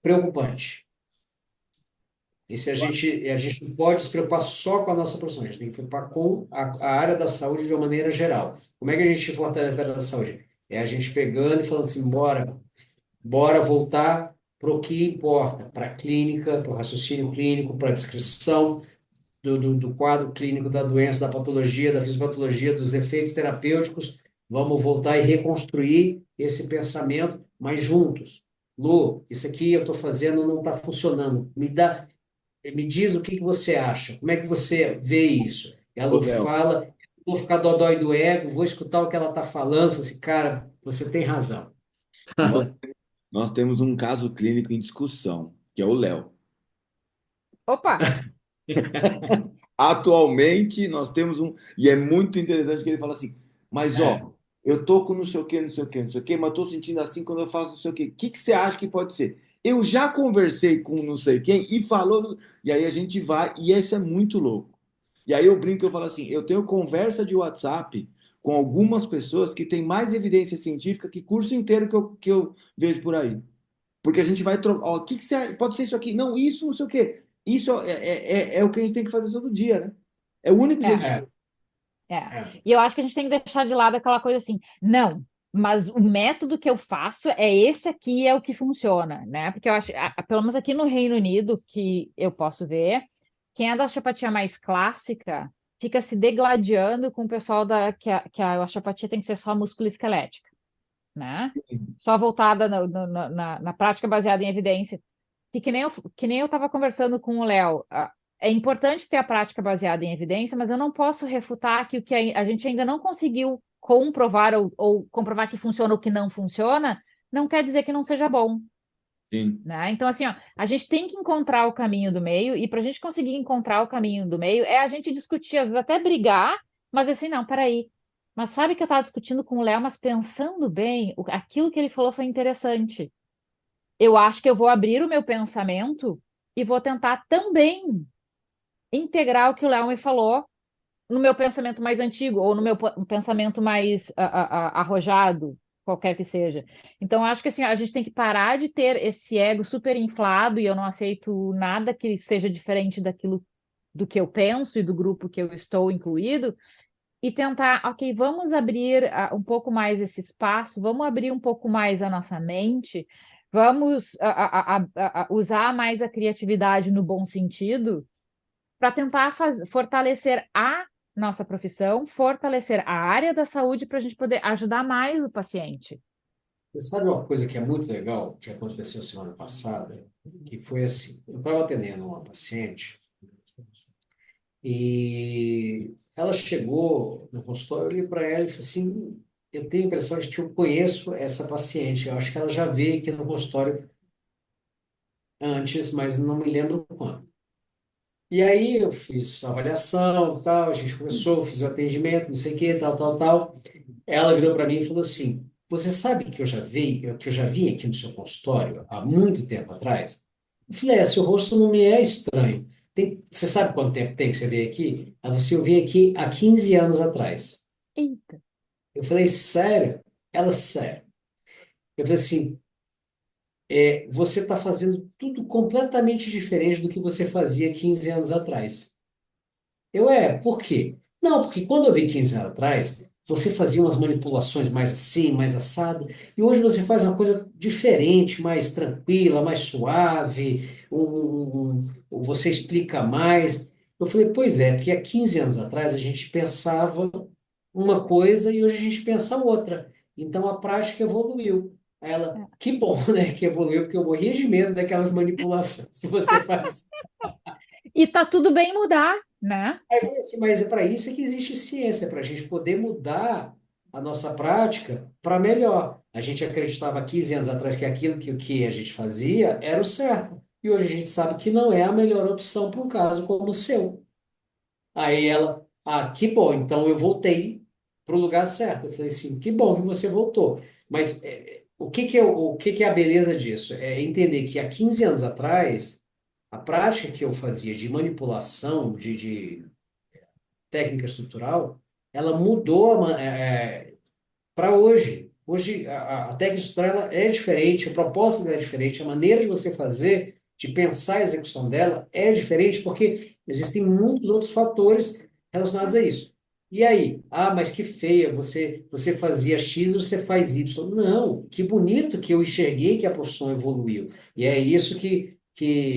preocupante. E se a gente não pode se preocupar só com a nossa profissão, a gente tem que se preocupar com a área da saúde de uma maneira geral. Como é que a gente fortalece a área da saúde? É a gente pegando e falando assim, bora voltar para o que importa, para a clínica, para o raciocínio clínico, para a descrição do quadro clínico da doença, da patologia, da fisiopatologia, dos efeitos terapêuticos. Vamos voltar e reconstruir esse pensamento, mas juntos. Lu, isso aqui eu estou fazendo não está funcionando. Me diz o que que você acha, como é que você vê isso? Ô, Ela Léo, fala, vou ficar dodói do ego, vou escutar o que ela está falando, falo assim, cara, você tem razão. nós, nós temos um caso clínico em discussão, que é o Léo. Opa! Atualmente, nós temos um. E é muito interessante que ele fala assim: mas É, ó, eu tô com não sei o quê, não sei o quê, não sei o quê, mas tô sentindo assim quando eu faço não sei o quê. O que que você acha que pode ser? Eu já conversei com não sei quem e falou. E aí a gente vai, e isso é muito louco. E aí eu brinco, eu falo assim: eu tenho conversa de WhatsApp com algumas pessoas que têm mais evidência científica que curso inteiro que eu vejo por aí. Porque a gente vai trocar. Ó, o que que você pode ser isso aqui? Não, isso, não sei o quê. Isso é o que a gente tem que fazer todo dia, né? É o único jeito. É, é, é. é. E eu acho que a gente tem que deixar de lado aquela coisa assim, não, mas o método que eu faço é esse aqui, é o que funciona, né? Porque eu acho, pelo menos aqui no Reino Unido, que eu posso ver, quem é da osteopatia mais clássica fica se degladiando com o pessoal que a osteopatia tem que ser só músculo-esquelética, né? Só voltada na prática baseada em evidência. Que nem eu estava conversando com o Léo. É importante ter a prática baseada em evidência, mas eu não posso refutar que o que a gente ainda não conseguiu comprovar ou comprovar que funciona ou que não funciona, não quer dizer que não seja bom, Sim, né? Então, assim, ó, a gente tem que encontrar o caminho do meio, e para a gente conseguir encontrar o caminho do meio, é a gente discutir, às vezes até brigar, mas assim, não, peraí. Mas sabe que eu estava discutindo com o Léo, mas pensando bem, aquilo que ele falou foi interessante. Eu acho que eu vou abrir o meu pensamento e vou tentar também integrar o que o Léo me falou no meu pensamento mais antigo ou no meu pensamento mais arrojado, qualquer que seja. Então, eu acho que assim, a gente tem que parar de ter esse ego super inflado e eu não aceito nada que seja diferente daquilo do que eu penso e do grupo que eu estou incluído e tentar, ok, vamos abrir um pouco mais esse espaço, vamos abrir um pouco mais a nossa mente, vamos usar mais a criatividade no bom sentido para tentar fortalecer a nossa profissão, fortalecer a área da saúde para a gente poder ajudar mais o paciente. Você sabe uma coisa que é muito legal, que aconteceu semana passada, que foi assim, eu estava atendendo uma paciente e ela chegou no consultório, eu olhei para ela e falei assim, eu tenho a impressão de que eu conheço essa paciente, eu acho que ela já veio aqui no consultório antes, mas não me lembro quando. E aí eu fiz a avaliação, tal, a gente começou, fiz o atendimento, não sei o que, tal, tal, tal. Ela virou para mim e falou assim: Você sabe que eu já vim aqui no seu consultório há muito tempo atrás? Eu falei: Seu rosto não me é estranho. você sabe quanto tempo tem que você veio aqui? Ah, eu vim aqui há 15 anos atrás. Eita. Eu falei, sério? Ela, sério. Eu falei assim, você está fazendo tudo completamente diferente do que você fazia 15 anos atrás. Por quê? Não, porque quando eu vi 15 anos atrás, você fazia umas manipulações mais assim, mais assado, e hoje você faz uma coisa diferente, mais tranquila, mais suave, você explica mais. Eu falei, pois é, porque há 15 anos atrás a gente pensava uma coisa e hoje a gente pensa outra. Então a prática evoluiu. Aí ela, que bom, né, que evoluiu, porque eu morria de medo daquelas manipulações que você faz. E tá tudo bem mudar, né? Aí eu falei assim, mas é para isso que existe ciência, para a gente poder mudar a nossa prática para melhor. A gente acreditava há 15 anos atrás que aquilo que a gente fazia era o certo. E hoje a gente sabe que não é a melhor opção para um caso como o seu. Aí ela, que bom, então eu voltei para o lugar certo. Eu falei assim, que bom que você voltou. Mas o que que é a beleza disso? É entender que há 15 anos atrás, a prática que eu fazia de manipulação, de técnica estrutural, ela mudou para hoje. Hoje, a técnica estrutural ela é diferente, o propósito dela é diferente, a maneira de você fazer, de pensar a execução dela é diferente, porque existem muitos outros fatores relacionados a isso. E aí? Ah, mas que feia, você fazia X e você faz Y. Não, que bonito que eu enxerguei que a profissão evoluiu. E é isso que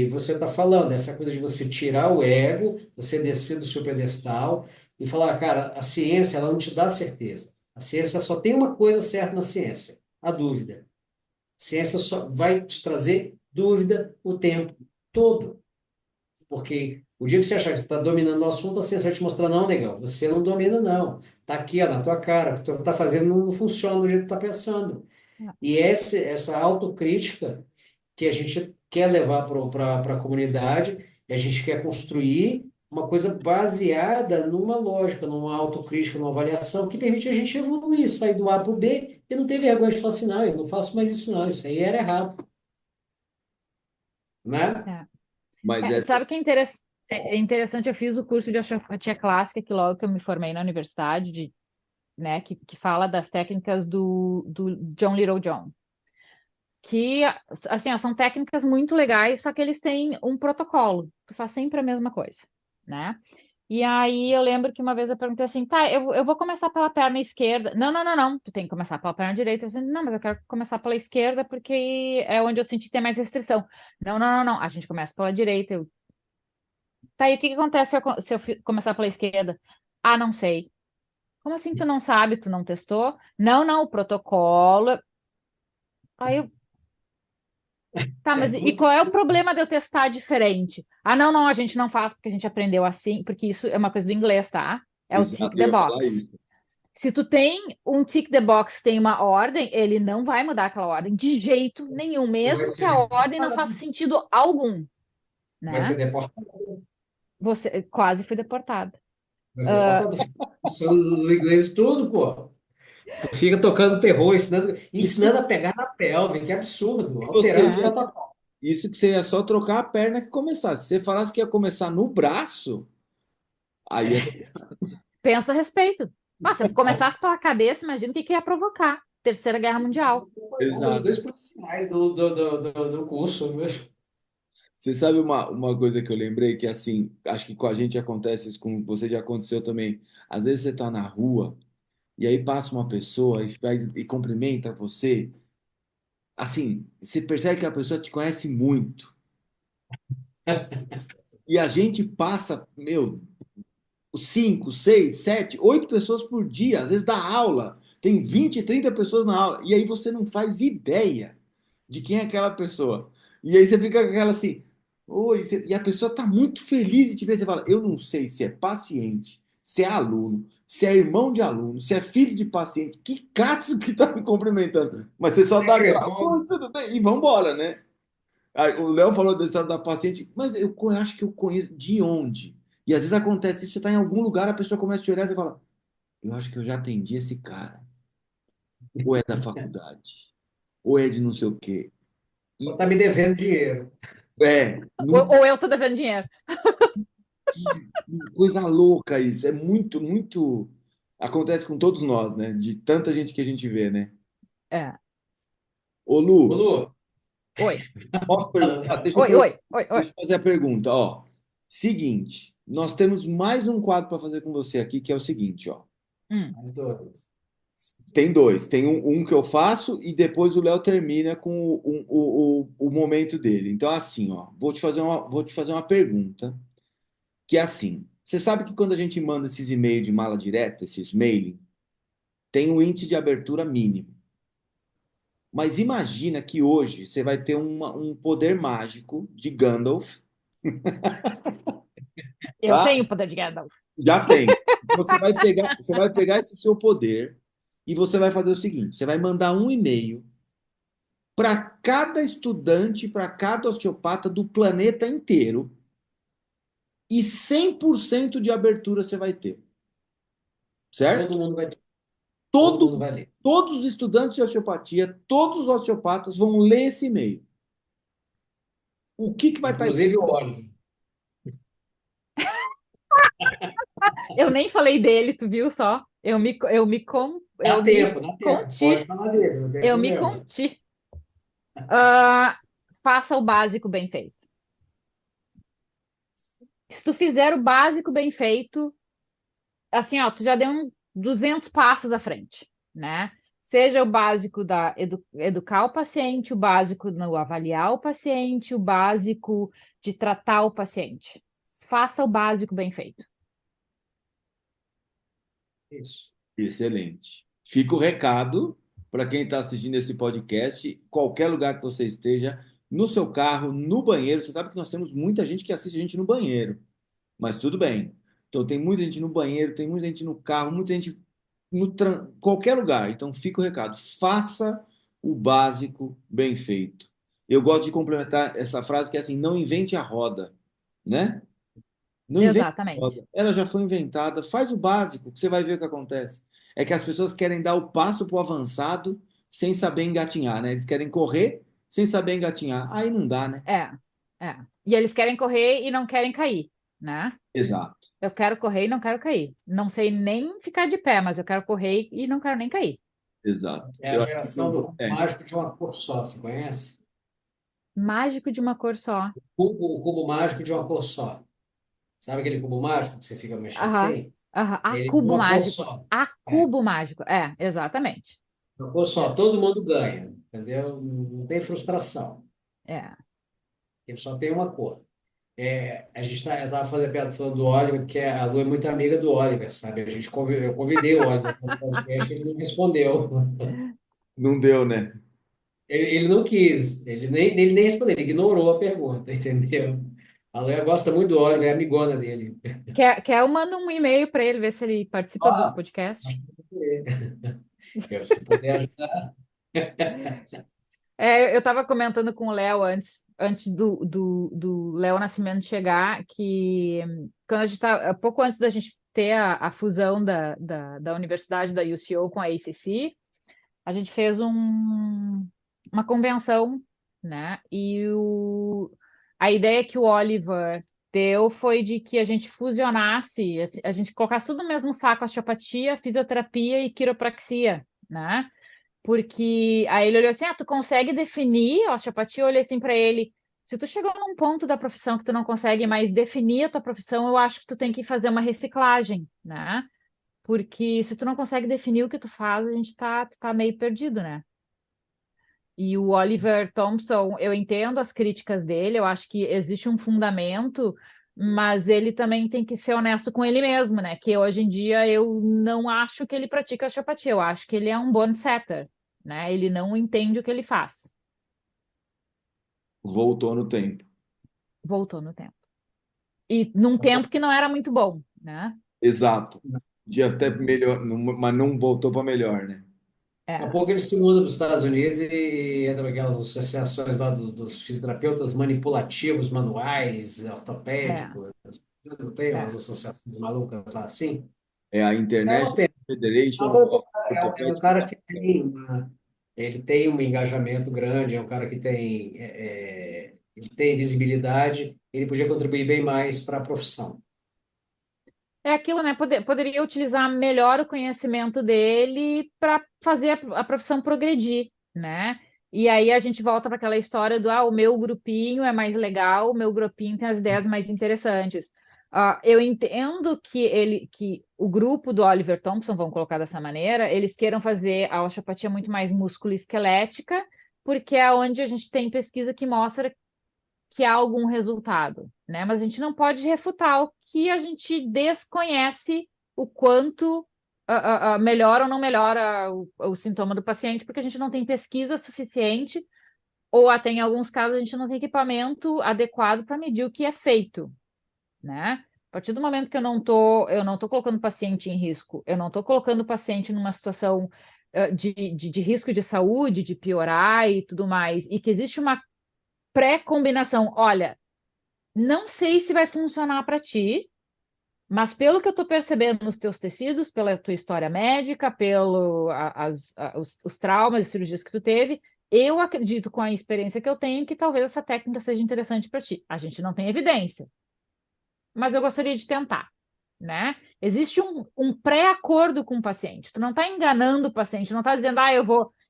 você está falando, essa coisa de você tirar o ego, você descer do seu pedestal e falar, cara, a ciência, ela não te dá certeza. A ciência só tem uma coisa certa na ciência, a dúvida. A ciência só vai te trazer dúvida o tempo todo. Porque o dia que você achar que você está dominando o assunto, a ciência vai te mostrar, não, negão, você não domina, não. Está aqui, ó, na tua cara, o que tu está fazendo não funciona do jeito que tu está pensando. E essa autocrítica que a gente quer levar para a comunidade, e a gente quer construir uma coisa baseada numa lógica, numa autocrítica, numa avaliação que permite a gente evoluir, sair do A para o B e não ter vergonha de falar assim, não, eu não faço mais isso não, isso aí era errado, né? É. Mas essa. Sabe o que é interessante? Eu fiz o curso de osteopatia clássica, que logo que eu me formei na universidade, né, que fala das técnicas do John Little John. Que, assim, ó, são técnicas muito legais, só que eles têm um protocolo. Tu faz sempre a mesma coisa, né? E aí eu lembro que uma vez eu perguntei assim, tá, eu vou começar pela perna esquerda. Não, não, não, não, tu tem que começar pela perna direita. Eu disse, não, mas eu quero começar pela esquerda porque é onde eu senti que tem mais restrição. Não, não, não, não, a gente começa pela direita. Tá, e o que que acontece se eu começar pela esquerda? Ah, não sei. Como assim tu não sabe? Tu não testou? Não, não, o protocolo. Aí eu, tá, É mas e muito. qual é o problema de eu testar diferente? Ah, não, não, a gente não faz porque a gente aprendeu assim, porque isso é uma coisa do inglês, tá? É o tick Exato, eu the ia falar box. isso. Se tu tem um tick the box, tem uma ordem, ele não vai mudar aquela ordem de jeito nenhum, Ou vai mesmo que ser a ordem não faça deportado, sentido algum, vai ser né? deportado, Você quase foi deportada. vai ser deportado. Os ingleses tudo, pô. Tu fica tocando terror, Isso, ensinando a pegar na pelve, que absurdo, você alterando os É, ia, protocolos. isso que você ia só trocar a perna que começar. Se você falasse que ia começar no braço, aí ia. pensa a respeito. Mas se eu começasse pela cabeça, imagina o que que ia provocar. Terceira Guerra Mundial. Foi mal dos Exato. dois policiais do curso. Você sabe uma coisa que eu lembrei que assim, acho que com a gente acontece isso, com você já aconteceu também. Às vezes você está na rua e aí passa uma pessoa e cumprimenta você. Assim, você percebe que a pessoa te conhece muito. E a gente passa, meu, 5, 6, 7, 8 pessoas por dia, às vezes dá aula, tem 20, 30 pessoas na aula, e aí você não faz ideia de quem é aquela pessoa. E aí você fica com aquela assim, oi, e a pessoa tá muito feliz de te ver, você fala, eu não sei se é paciente, se é aluno, se é irmão de aluno, se é filho de paciente, que catso que tá me cumprimentando. Mas você só dá aquela, oi, tudo bem, e vambora, né? Aí, o Léo falou da história da paciente, mas acho que eu conheço de onde? E às vezes acontece isso, você está em algum lugar, a pessoa começa a te olhar e fala, eu acho que eu já atendi esse cara. Ou é da faculdade, ou é de não sei o quê. Ou E tá me devendo dinheiro. É, Ou eu tô devendo dinheiro. que coisa louca isso. É muito, muito. Acontece com todos nós, né? De tanta gente que a gente vê, né? É. Ô, Ô, Lu, Lu, posso fala, perguntar? Léo. Oi, oi, oi, oi. Deixa eu fazer a pergunta. Ó, seguinte, nós temos mais um quadro para fazer com você aqui, que é o seguinte, ó. Hum. Mais dois. Tem dois. Tem um que eu faço e depois o Léo termina com o momento dele. Então, assim, ó, vou te fazer uma pergunta, que é assim. Você sabe que quando a gente manda esses e-mails de mala direta, esses mailing, tem um índice de abertura mínimo. Mas imagina que hoje você vai ter um poder mágico de Gandalf, Eu tá? tenho o poder de Gandalf. Já tem. Você vai pegar esse seu poder e você vai fazer o seguinte: você vai mandar um e-mail para cada estudante, para cada osteopata do planeta inteiro e 100% de abertura você vai ter, Todo certo? mundo vai, todo mundo Todo, vai ler. todos os estudantes de osteopatia, todos os osteopatas vão ler esse e-mail. O que que vai estar Inclusive o escrito? Oliver. Eu nem falei dele, tu viu só? Eu me Dá tempo. Pode conti. falar dele, não tem Eu me problema. conti. Ah, faça o básico bem feito. Se tu fizer o básico bem feito, assim, ó, tu já deu 200 passos à frente, né? Seja o básico da educar o paciente, o básico no avaliar o paciente, o básico de tratar o paciente. Faça o básico bem feito. Isso. Excelente. Fica o recado para quem está assistindo esse podcast, qualquer lugar que você esteja, no seu carro, no banheiro. Você sabe que nós temos muita gente que assiste a gente no banheiro, mas tudo bem. Então, tem muita gente no banheiro, tem muita gente no carro, muita gente qualquer lugar. Então, fica o recado. Faça o básico bem feito. Eu gosto de complementar essa frase que é assim: não invente a roda, né? Não invente Exatamente. moda. Ela já foi inventada. Faz o básico, que você vai ver o que acontece. É que as pessoas querem dar o passo para o avançado sem saber engatinhar, né? Eles querem correr sem saber engatinhar. Aí não dá, né? É, é. E eles querem correr e não querem cair, né? Exato, Eu quero correr e não quero cair. Não sei nem ficar de pé, mas eu quero correr e não quero nem cair. exato. É a Eu acho que geração do cubo mágico de uma cor só, você conhece? Mágico de uma cor só. O cubo mágico de uma cor só. Sabe aquele cubo mágico que você fica mexendo Aham, assim? aham. A Ele é de cubo uma cor mágico. só. A É, cubo mágico. É, exatamente. uma cor só. Todo mundo ganha, entendeu? Não tem frustração. É. Ele só tem uma cor. Eu estava fazendo piada falando do Oliver, porque a Lu é muito amiga do Oliver, sabe? Eu convidei o Oliver para o podcast, ele não respondeu. não deu, né? Ele não quis, ele nem respondeu, ele ignorou a pergunta, entendeu? A Lu gosta muito do Oliver, é amigona dele. Quer eu mando um e-mail para ele ver se ele participa do Ah, podcast? acho que eu vou querer. Se tu puder ajudar. É, eu estava comentando com o Léo antes do Léo Nascimento chegar, que quando a gente tá, pouco antes da gente ter a fusão da universidade da UCO com a ACC, a gente fez uma convenção, né? A ideia que o Oliver deu foi de que a gente fusionasse, a gente colocasse tudo no mesmo saco, osteopatia, fisioterapia e quiropraxia, né? Porque aí ele olhou assim: ah, tu consegue definir a osteopatia? Eu olhei assim para ele: se tu chegou num ponto da profissão que tu não consegue mais definir a tua profissão, eu acho que tu tem que fazer uma reciclagem, né? Porque se tu não consegue definir o que tu faz, a gente tá meio perdido, né? E o Oliver Thompson, eu entendo as críticas dele, eu acho que existe um fundamento, mas ele também tem que ser honesto com ele mesmo, né? Que hoje em dia eu não acho que ele pratica osteopatia, eu acho que ele é um bone setter, né? Ele não entende o que ele faz. Voltou no tempo. Voltou no tempo. E num tempo que não era muito bom, né? Exato. Podia até melhor, mas não voltou para melhor, né? Daqui a É, pouco ele se muda para os Estados Unidos e entra naquelas associações lá dos fisioterapeutas manipulativos, manuais, é, ortopédicos. Não tem umas é. associações malucas lá assim? É a É uma International pena. Federation Agora, of é um Orthopedic cara que Rehabilitation. ele tem um engajamento grande, é um cara que tem ele tem visibilidade, ele podia contribuir bem mais para a profissão. É aquilo, né? Poderia utilizar melhor o conhecimento dele para fazer a profissão progredir, né? E aí a gente volta para aquela história do o meu grupinho é mais legal, o meu grupinho tem as ideias mais interessantes. Eu entendo que o grupo do Oliver Thompson, vamos colocar dessa maneira, eles queiram fazer a osteopatia muito mais musculoesquelética, porque é onde a gente tem pesquisa que mostra que há algum resultado, né? Mas a gente não pode refutar o que a gente desconhece o quanto melhora ou não melhora o sintoma do paciente, porque a gente não tem pesquisa suficiente, ou até em alguns casos a gente não tem equipamento adequado para medir o que é feito, né? A partir do momento que eu não tô colocando o paciente em risco, eu não estou colocando o paciente numa situação de risco de saúde, de piorar e tudo mais, e que existe uma pré-combinação. Olha, não sei se vai funcionar para ti, mas pelo que eu estou percebendo nos teus tecidos, pela tua história médica, os traumas e cirurgias que tu teve, eu acredito com a experiência que eu tenho que talvez essa técnica seja interessante para ti. A gente não tem evidência, mas eu gostaria de tentar, né? Existe um pré-acordo com o paciente. Tu não está enganando o paciente, não está dizendo,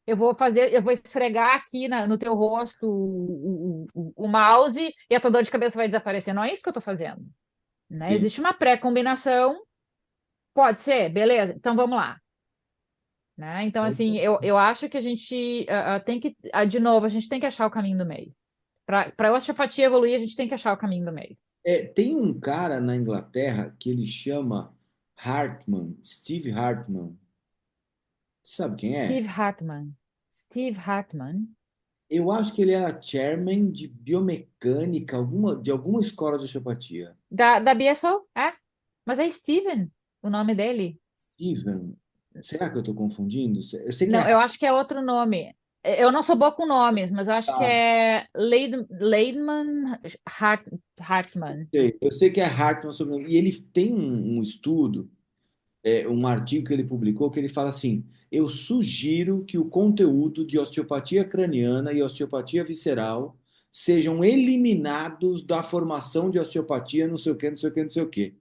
eu vou esfregar aqui no teu rosto o mouse e a tua dor de cabeça vai desaparecer. Não é isso que eu estou fazendo, né? Sim. Existe uma pré-combinação, pode ser, beleza, então vamos lá. Né? Então, assim, eu acho que a gente tem que, de novo, a gente tem que achar o caminho do meio. Para a osteopatia evoluir, a gente tem que achar o caminho do meio. Tem um cara na Inglaterra que ele chama Hartman, Steve Hartman. Sabe quem é? Steve Hartman. Steve Hartman. Eu acho que ele era chairman de biomecânica, de alguma escola de osteopatia. Da BSO? É. Mas é Steven o nome dele. Steven, será que eu estou confundindo? Eu sei que é Não, eu acho que é outro nome. Eu não sou boa com nomes, mas eu acho que Hartman. é Leidman Hartman. Eu sei que é Hartman sobrenome. E ele tem um estudo, um artigo que ele publicou, que ele fala assim: eu sugiro que o conteúdo de osteopatia craniana e osteopatia visceral sejam eliminados da formação de osteopatia, não sei o quê, não sei o quê, não sei o quê.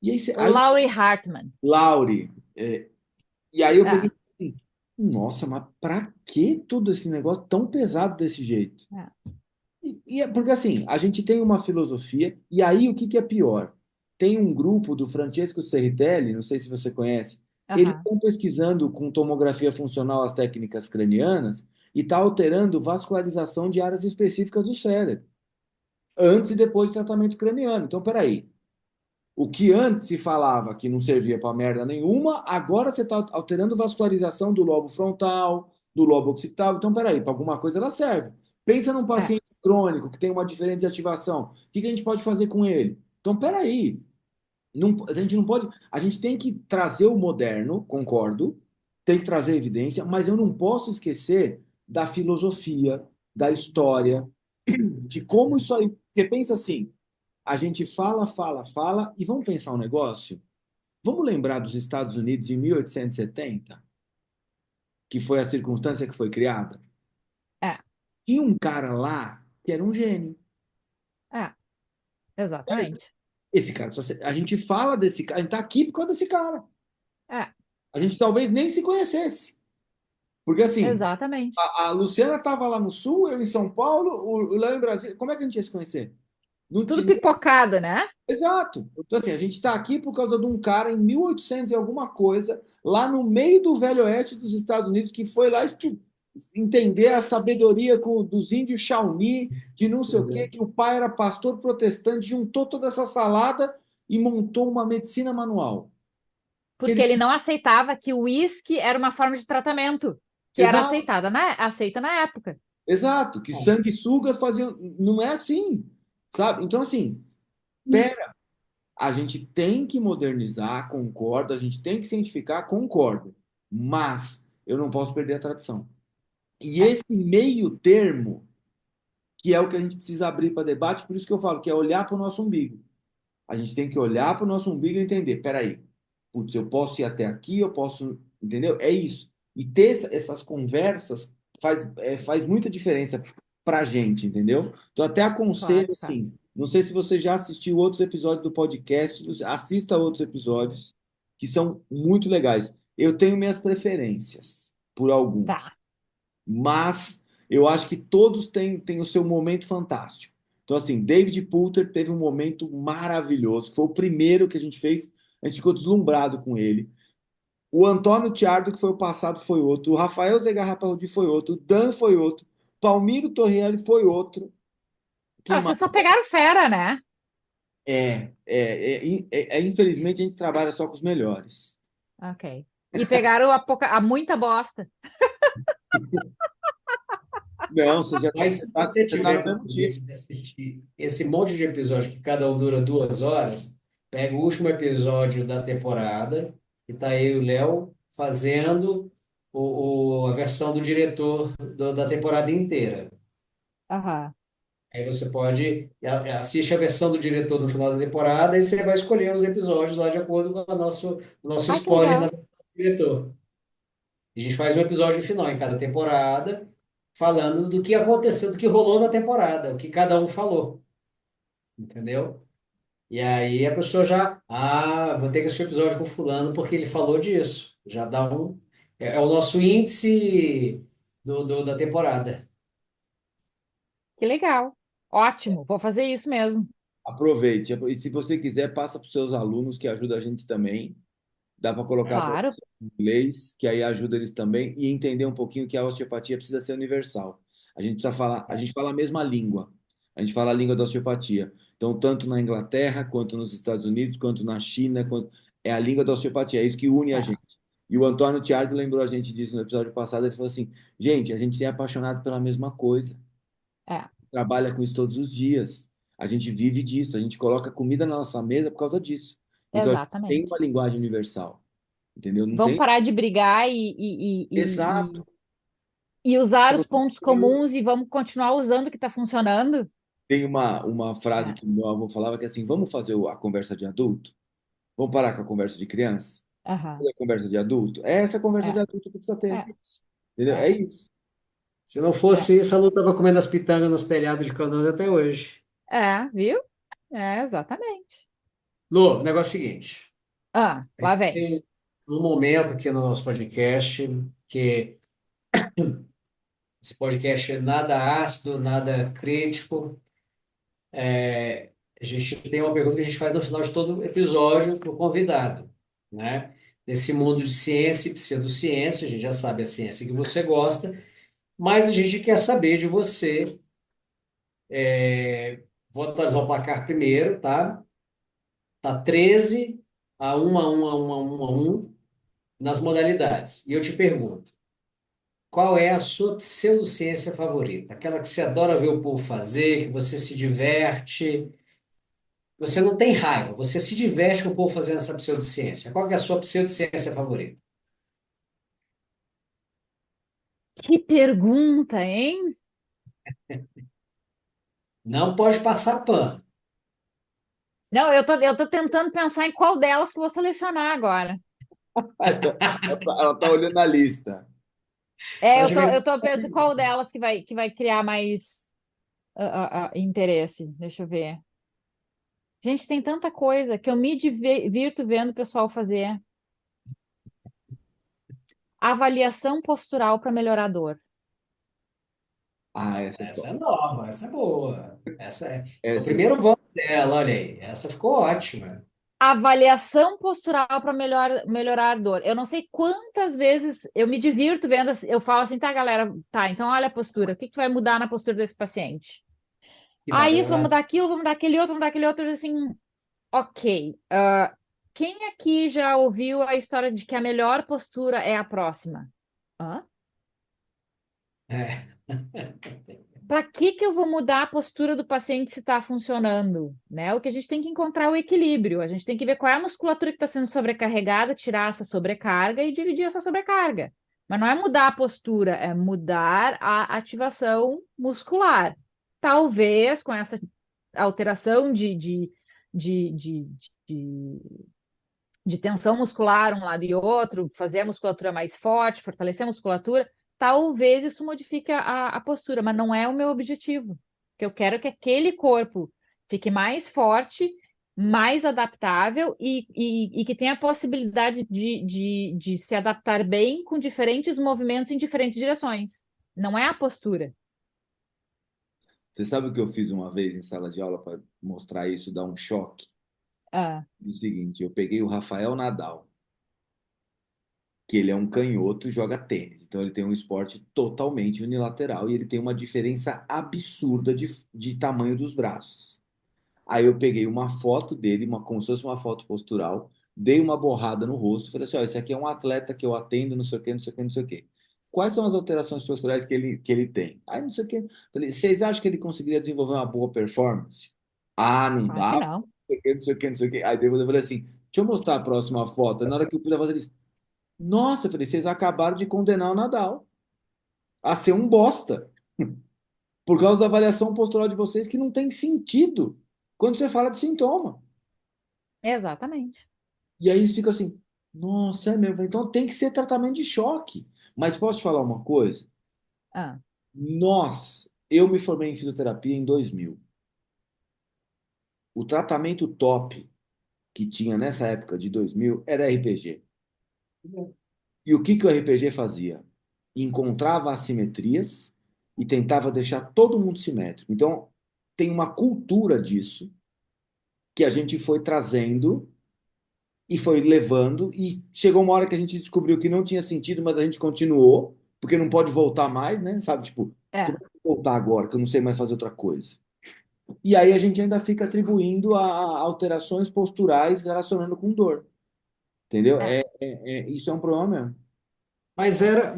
E aí Laurie Hartman. Laure, e aí eu peguei É, e falei, nossa, mas pra que todo esse negócio tão pesado desse jeito? é. E é porque assim, a gente tem uma filosofia, e aí o que que é pior? Tem um grupo do Francesco Cerritelli, não sei se você conhece, eles Aham. estão pesquisando com tomografia funcional as técnicas cranianas e está alterando vascularização de áreas específicas do cérebro, antes e depois do tratamento craniano. Então, peraí, o que antes se falava que não servia para merda nenhuma, agora você está alterando vascularização do lobo frontal, do lobo occipital. Então, peraí, para alguma coisa ela serve. Pensa num É, paciente crônico que tem uma diferente ativação. O que que a gente pode fazer com ele? Então, peraí. Não, a gente não pode. A gente tem que trazer o moderno, concordo, tem que trazer evidência, mas eu não posso esquecer da filosofia, da história, de como isso aí. Porque pensa assim. A gente fala, fala, fala, e vamos pensar um negócio? Vamos lembrar dos Estados Unidos em 1870, que foi a circunstância que foi criada? é, Tinha um cara lá que era um gênio. é, exatamente. Esse cara, a gente fala desse cara, a gente está aqui por causa desse cara. É, A gente talvez nem se conhecesse. Porque assim, exatamente. a Luciana estava lá no Sul, eu em São Paulo, o Léo em Brasília. Como é que a gente ia se conhecer? Não Tudo tinha. pipocado, né? Exato. Então, assim, a gente está aqui por causa de um cara em 1800 e alguma coisa, lá no meio do Velho Oeste dos Estados Unidos, que foi lá entender a sabedoria dos índios Shawnee, de não sei o quê, que o pai era pastor protestante, juntou toda essa salada e montou uma medicina manual. Que Porque ele... ele não aceitava que o uísque era uma forma de tratamento que era Exato, aceita na época. exato. Que É. sanguessugas faziam. Não é assim, sabe? Então, assim, pera, a gente tem que modernizar, concordo, a gente tem que cientificar, concordo, mas eu não posso perder a tradição. E É. esse meio termo, que é o que a gente precisa abrir para debate, por isso que eu falo que é olhar para o nosso umbigo. A gente tem que olhar para o nosso umbigo e entender, peraí, putz, eu posso ir até aqui, eu posso, entendeu? É isso. E ter essas conversas faz muita diferença. pra gente, entendeu? Então até Claro, aconselho claro. assim, não sei se você já assistiu outros episódios do podcast, assista outros episódios que são muito legais. Eu tenho minhas preferências por alguns, Tá. mas eu acho que todos têm o seu momento fantástico. Então assim, David Poulter teve um momento maravilhoso, que foi o primeiro que a gente fez, a gente ficou deslumbrado com ele. O Antônio Tiardo, que foi o passado, foi outro. O Rafael Zegarra Parodi foi outro. O Dan foi outro. Palmiro Torrielli foi outro. Quem Ah, mais? vocês só pegaram fera, né? Infelizmente, a gente trabalha só com os melhores. Ok. E pegaram a muita bosta. Não, você já está Mas você se tá, você você tá tiver no com mesmo interesse time. de assistir esse monte de episódio que cada um dura 2 horas, pega o último episódio da temporada e tá aí o Léo fazendo a versão do diretor da temporada inteira. Aham. Aí você pode assiste a versão do diretor no final da temporada e você vai escolher os episódios lá de acordo com o nosso Ai, que spoiler legal. na versão do diretor. A gente faz um episódio final em cada temporada, falando do que aconteceu, do que rolou na temporada, o que cada um falou, entendeu? E aí a pessoa vou ter que assistir o episódio com fulano porque ele falou disso. Já dá é o nosso índice da temporada. Que legal. Ótimo. Vou fazer isso mesmo. Aproveite. E se você quiser, passa para os seus alunos, que ajuda a gente também. Dá para colocar a Claro. tradução em inglês, que aí ajuda eles também, e entender um pouquinho que a osteopatia precisa ser universal. A gente precisa falar, a gente fala a mesma língua. A gente fala a língua da osteopatia. Então, tanto na Inglaterra, quanto nos Estados Unidos, quanto na China, é a língua da osteopatia, é isso que une a É, gente. E o Antônio Tiardo lembrou a gente disso no episódio passado, ele falou assim: gente, a gente é apaixonado pela mesma coisa, é, trabalha com isso todos os dias. A gente vive disso, a gente coloca comida na nossa mesa por causa disso. Então, a gente tem exatamente. uma linguagem universal. Entendeu? Não Vamos tem. parar de brigar e Exato. Se usar os você pontos tem comuns e vamos continuar usando o que está funcionando? tem uma frase É, que meu avô falava que é assim, vamos fazer a conversa de adulto? Vamos parar com a conversa de criança? aham, Fazer a conversa de adulto? É essa conversa de é, adulto que precisa ter. é, Entendeu? É é, isso. Se não é, fosse isso, a Lu estava comendo as pitangas nos telhados de Canoas até hoje. viu? É, exatamente. Lu, o negócio é o seguinte. Ah, lá vem. Tem um momento aqui no nosso podcast que esse podcast é nada ácido, nada crítico. A gente tem uma pergunta que a gente faz no final de todo episódio para o convidado, né? Nesse mundo de ciência e pseudociência, a gente já sabe a ciência que você gosta, mas a gente quer saber de você. Vou atualizar o placar primeiro, tá? Tá 13-1 nas modalidades. E eu te pergunto, qual é a sua pseudociência favorita? Aquela que você adora ver o povo fazer, que você se diverte, você não tem raiva, você se diverte com o povo fazendo essa pseudociência. Qual que é a sua pseudociência favorita? Que pergunta, hein? Não pode passar pano. Não, eu tô tentando pensar em qual delas que eu vou selecionar agora. Ela tá olhando a lista. É, Ela eu já tô, vem- eu tô pensando qual delas que vai criar mais interesse. Deixa eu ver. Gente, tem tanta coisa que eu me divirto vendo o pessoal fazer. Avaliação postural para melhorar a dor. Ah, essa é Essa é top. nova, essa é boa. É o Essa é primeiro top. voto dela, olha aí. Essa ficou ótima. Avaliação postural para melhorar a dor. Eu não sei quantas vezes eu me divirto vendo, eu falo assim, tá, galera, tá, então olha a postura, o que que vai mudar na postura desse paciente? Que vai Ah, isso, vamos melhorar. mudar aquilo, vamos mudar aquele outro, vamos mudar aquele outro, assim, ok. Quem aqui já ouviu a história de que a melhor postura é a próxima? Hã? É. Para que eu vou mudar a postura do paciente se está funcionando? Né? O que a gente tem que encontrar é o equilíbrio. A gente tem que ver qual é a musculatura que está sendo sobrecarregada, tirar essa sobrecarga e dividir essa sobrecarga. Mas não é mudar a postura, é mudar a ativação muscular. Talvez com essa alteração de, de tensão muscular um lado e outro, fazer a musculatura mais forte, fortalecer a musculatura, talvez isso modifique a postura, mas não é o meu objetivo. O que eu quero é que aquele corpo fique mais forte, mais adaptável e que tenha a possibilidade de se adaptar bem com diferentes movimentos em diferentes direções. Não é a postura. Você sabe o que eu fiz uma vez em sala de aula para mostrar isso, dar um choque? Ah, O seguinte, eu peguei o Rafael Nadal, que ele é um canhoto e joga tênis. Então ele tem um esporte totalmente unilateral e ele tem uma diferença absurda de tamanho dos braços. Aí eu peguei uma foto dele, como se fosse uma foto postural, dei uma borrada no rosto, falei assim, ó, esse aqui é um atleta que eu atendo, não sei o quê, não sei o quê, não sei o quê. Quais são as alterações posturais que ele tem? Aí não sei o quê. Falei, vocês acham que ele conseguiria desenvolver uma boa performance? Ah, não claro que dá, não. não sei o quê, não sei o quê, não sei o quê. Aí depois eu falei assim, deixa eu mostrar a próxima foto. Aí na hora que eu pus a foto, ele disse, nossa, eu falei, vocês acabaram de condenar o Nadal a ser um bosta, por causa da avaliação postural de vocês que não tem sentido quando você fala de sintoma. Exatamente. E aí eles ficam assim, nossa, é mesmo. Então tem que ser tratamento de choque. Mas posso te falar uma coisa? Ah, Eu me formei em fisioterapia em 2000. O tratamento top que tinha nessa época de 2000 era RPG. E o que que o RPG fazia? Encontrava assimetrias e tentava deixar todo mundo simétrico. Então, tem uma cultura disso que a gente foi trazendo e foi levando, e chegou uma hora que a gente descobriu que não tinha sentido, mas a gente continuou, porque não pode voltar mais, né? Sabe, tipo, como é, é que eu vou voltar agora, que eu não sei mais fazer outra coisa? E aí a gente ainda fica atribuindo a alterações posturais relacionando com dor, entendeu? é. Isso é um problema mesmo. Mas era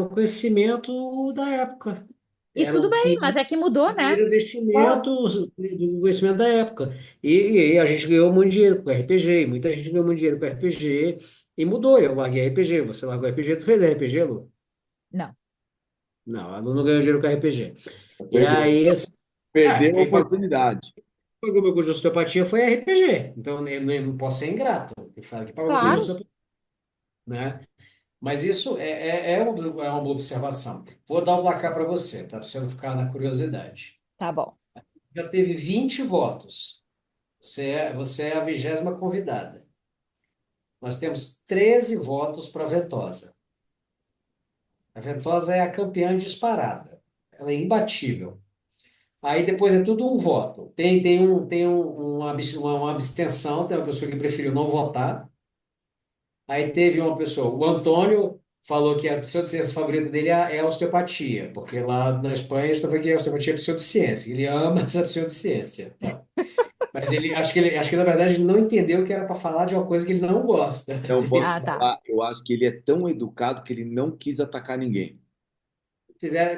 o conhecimento da época. E Era tudo o bem, que mas é que mudou, né? era o investimento do conhecimento da época. E a gente ganhou muito dinheiro com RPG, e muita gente ganhou muito dinheiro com RPG, e mudou. Eu larguei RPG, você largou RPG, tu fez RPG, Lu? Não. Não, aluno não ganhou dinheiro com RPG. E Perdeu. aí, assim, Perdeu a quem oportunidade. pagou meu curso de osteopatia foi RPG. Então, eu não posso ser ingrato. Eu falo que pagou meu curso de Claro. osteopatia, né? Mas isso é uma boa observação. Vou dar o placar para você, tá? Para você não ficar na curiosidade. Tá bom. Já teve 20 votos. Você é a 20ª convidada. Nós temos 13 votos para a Ventosa. A Ventosa é a campeã disparada. Ela é imbatível. Aí depois é tudo um voto. Uma abstenção, tem uma pessoa que preferiu não votar. Aí teve uma pessoa, o Antônio falou que a pseudociência favorita dele é a osteopatia, porque lá na Espanha eles estão falando que a osteopatia é pseudociência. Ele ama essa pseudociência, tá? Mas acho que na verdade ele não entendeu que era para falar de uma coisa que ele não gosta. Não Se posso Ah, tá. falar, eu acho que ele é tão educado que ele não quis atacar ninguém.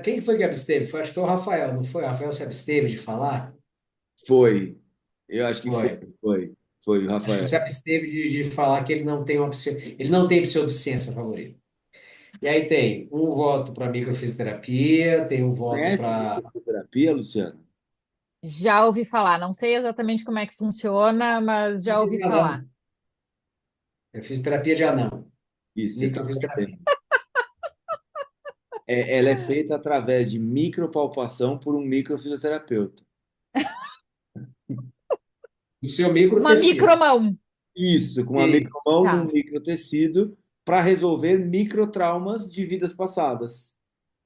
quem que foi que absteve? Acho que foi o Rafael, não foi? O Rafael se absteve de falar? Foi. Eu acho que foi, Foi. foi, foi o Acho que ele Rafael. se absteve de falar que ele não tem pseudociência favorita. E aí tem um voto para microfisioterapia, tem um voto Conhece para microterapia, Luciano? Já ouvi falar. Não sei exatamente como é que funciona, mas já ouvi falar. anão. É fisioterapia de anão. Isso, você está Microfisioterapia. sabendo. Ela é feita através de micropalpação por um microfisioterapeuta. O seu micro Uma tecido. micromão. Isso, com uma E, micromão num Tá. microtecido para resolver microtraumas de vidas passadas.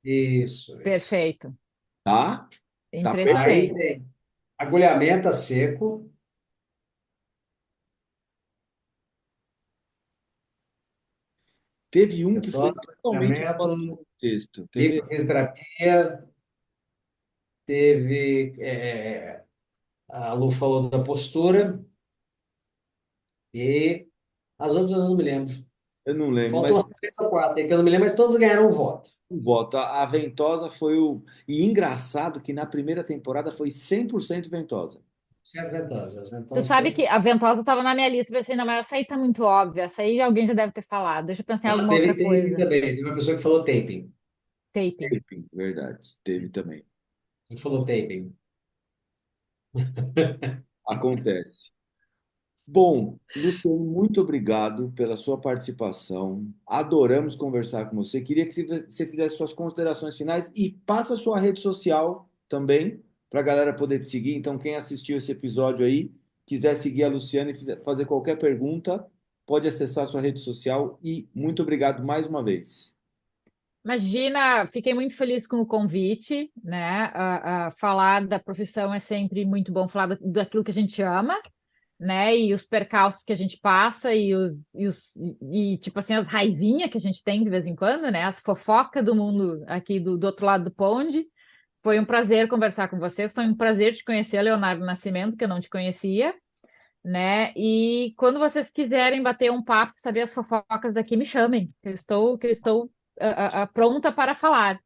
isso, isso. Perfeito. Tá? Tá Aí Impressionei. perfeito. tem agulhamento a seco, Teve um que foi retorno, totalmente fora do agulhamento, contexto. Quer ver? microfisioterapia, teve, a Lu falou da postura, e as outras eu não me lembro. Eu não lembro, Faltam mas umas 3 ou 4 aí que eu não me lembro, mas todos ganharam um voto. um voto. A Ventosa foi o. E engraçado que na primeira temporada foi 100% Ventosa. Certo, ventosas. Tu Ventosas sabe foi. que a Ventosa estava na minha lista. Pensei, não, mas essa aí tá muito óbvia. Essa aí alguém já deve ter falado. Deixa eu pensar em Ah, alguma teve outra taping coisa. também. Teve uma pessoa que falou taping. Taping. Taping, verdade. Teve também. Que falou taping. Acontece. Bom, Luciano, muito obrigado pela sua participação. Adoramos conversar com você. Queria que você fizesse suas considerações finais e passa a sua rede social também para a galera poder te seguir. Então, quem assistiu esse episódio aí, quiser seguir a Luciana e fazer qualquer pergunta, pode acessar a sua rede social e muito obrigado mais uma vez. Imagina, fiquei muito feliz com o convite, né? Falar da profissão é sempre muito bom, falar daquilo que a gente ama, né? E os percalços que a gente passa tipo assim, as raivinhas que a gente tem de vez em quando, né? As fofocas do mundo aqui do outro lado do ponte. Foi um prazer conversar com vocês, foi um prazer te conhecer, Leonardo Nascimento, que eu não te conhecia, né? E quando vocês quiserem bater um papo, saber as fofocas daqui, me chamem, que eu estou pronta para falar.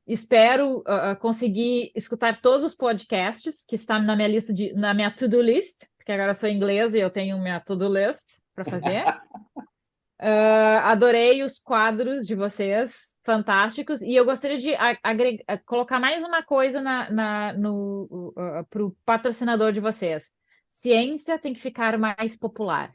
Espero conseguir escutar todos os podcasts que estão na minha lista na minha to-do list, porque agora eu sou inglesa e eu tenho minha to-do list para fazer. Adorei os quadros de vocês, fantásticos, e eu gostaria de colocar mais uma coisa para o patrocinador de vocês. Ciência tem que ficar mais popular,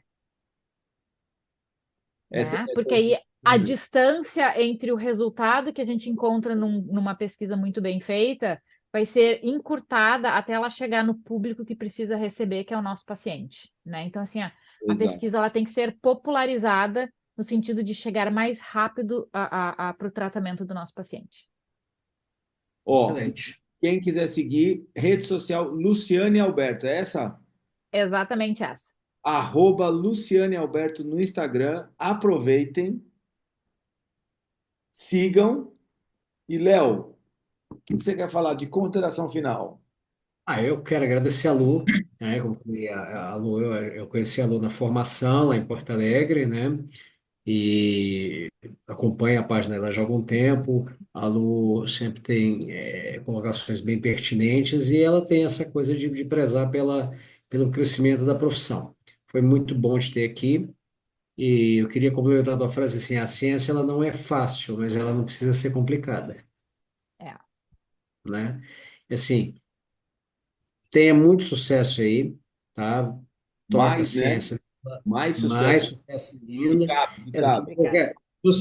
Essa, né? essa Porque aí a distância entre o resultado que a gente encontra numa pesquisa muito bem feita vai ser encurtada até ela chegar no público que precisa receber, que é o nosso paciente, né? Então, assim, a exato. pesquisa ela tem que ser popularizada no sentido de chegar mais rápido para o tratamento do nosso paciente. Ó, Excelente. quem quiser seguir, rede social Luciane Alberto, é essa? Exatamente essa. Arroba Luciane Alberto no Instagram. Aproveitem, sigam. E, Léo, o que você quer falar de consideração final? Eu quero agradecer a Lu, né? Como falei, a Lu, eu conheci a Lu na formação lá em Porto Alegre, né? E acompanho a página dela já há algum tempo. A Lu sempre tem colocações bem pertinentes e ela tem essa coisa de prezar pelo crescimento da profissão. Foi muito bom te ter aqui e eu queria complementar a tua frase assim, a ciência ela não é fácil, mas ela não precisa ser complicada, É. né? Assim, tenha muito sucesso aí, tá? Toca a Mais, né? ciência, Mais mais sucesso sucesso que ainda. cabe, que Daqui a cabe. pouco, Obrigada. tu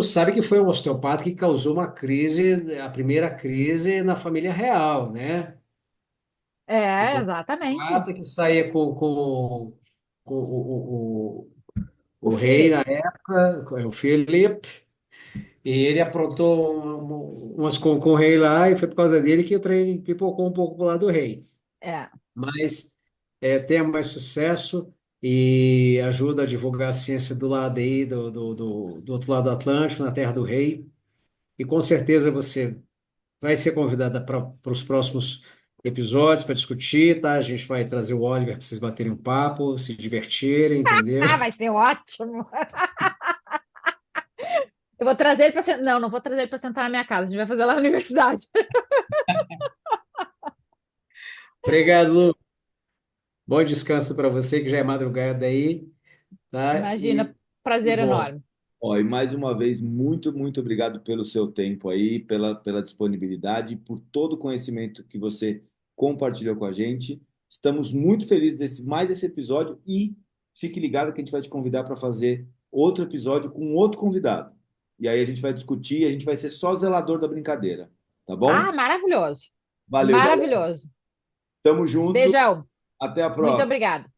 sabe que foi um osteopata que causou uma crise, a primeira crise na família real, né? Que É, foi um exatamente. osteopata que saía com O o rei na Felipe. época, o Felipe, e ele aprontou umas com o rei lá, e foi por causa dele que o trem pipocou um pouco pro lado do rei. É. Mas tenha mais sucesso e ajuda a divulgar a ciência do lado aí, do outro lado do Atlântico, na Terra do Rei. E com certeza você vai ser convidada para os próximos episódios para discutir, tá? A gente vai trazer o Oliver para vocês baterem um papo, se divertirem, entendeu? Ah, vai ser ótimo. Eu vou trazer ele para sentar. Não, não vou trazer ele para sentar na minha casa. A gente vai fazer lá na universidade. Obrigado, Lu. Bom descanso para você, que já é madrugada aí, tá? Imagina, E prazer bom, enorme. ó, e mais uma vez, muito, muito obrigado pelo seu tempo aí, pela disponibilidade, por todo o conhecimento que você compartilhou com a gente. Estamos muito felizes mais esse episódio e fique ligado que a gente vai te convidar para fazer outro episódio com outro convidado. E aí a gente vai discutir, a gente vai ser só zelador da brincadeira, tá Ah, bom? maravilhoso. Valeu, galera. Maravilhoso. Tamo junto. Beijão. Até a Muito próxima. obrigada.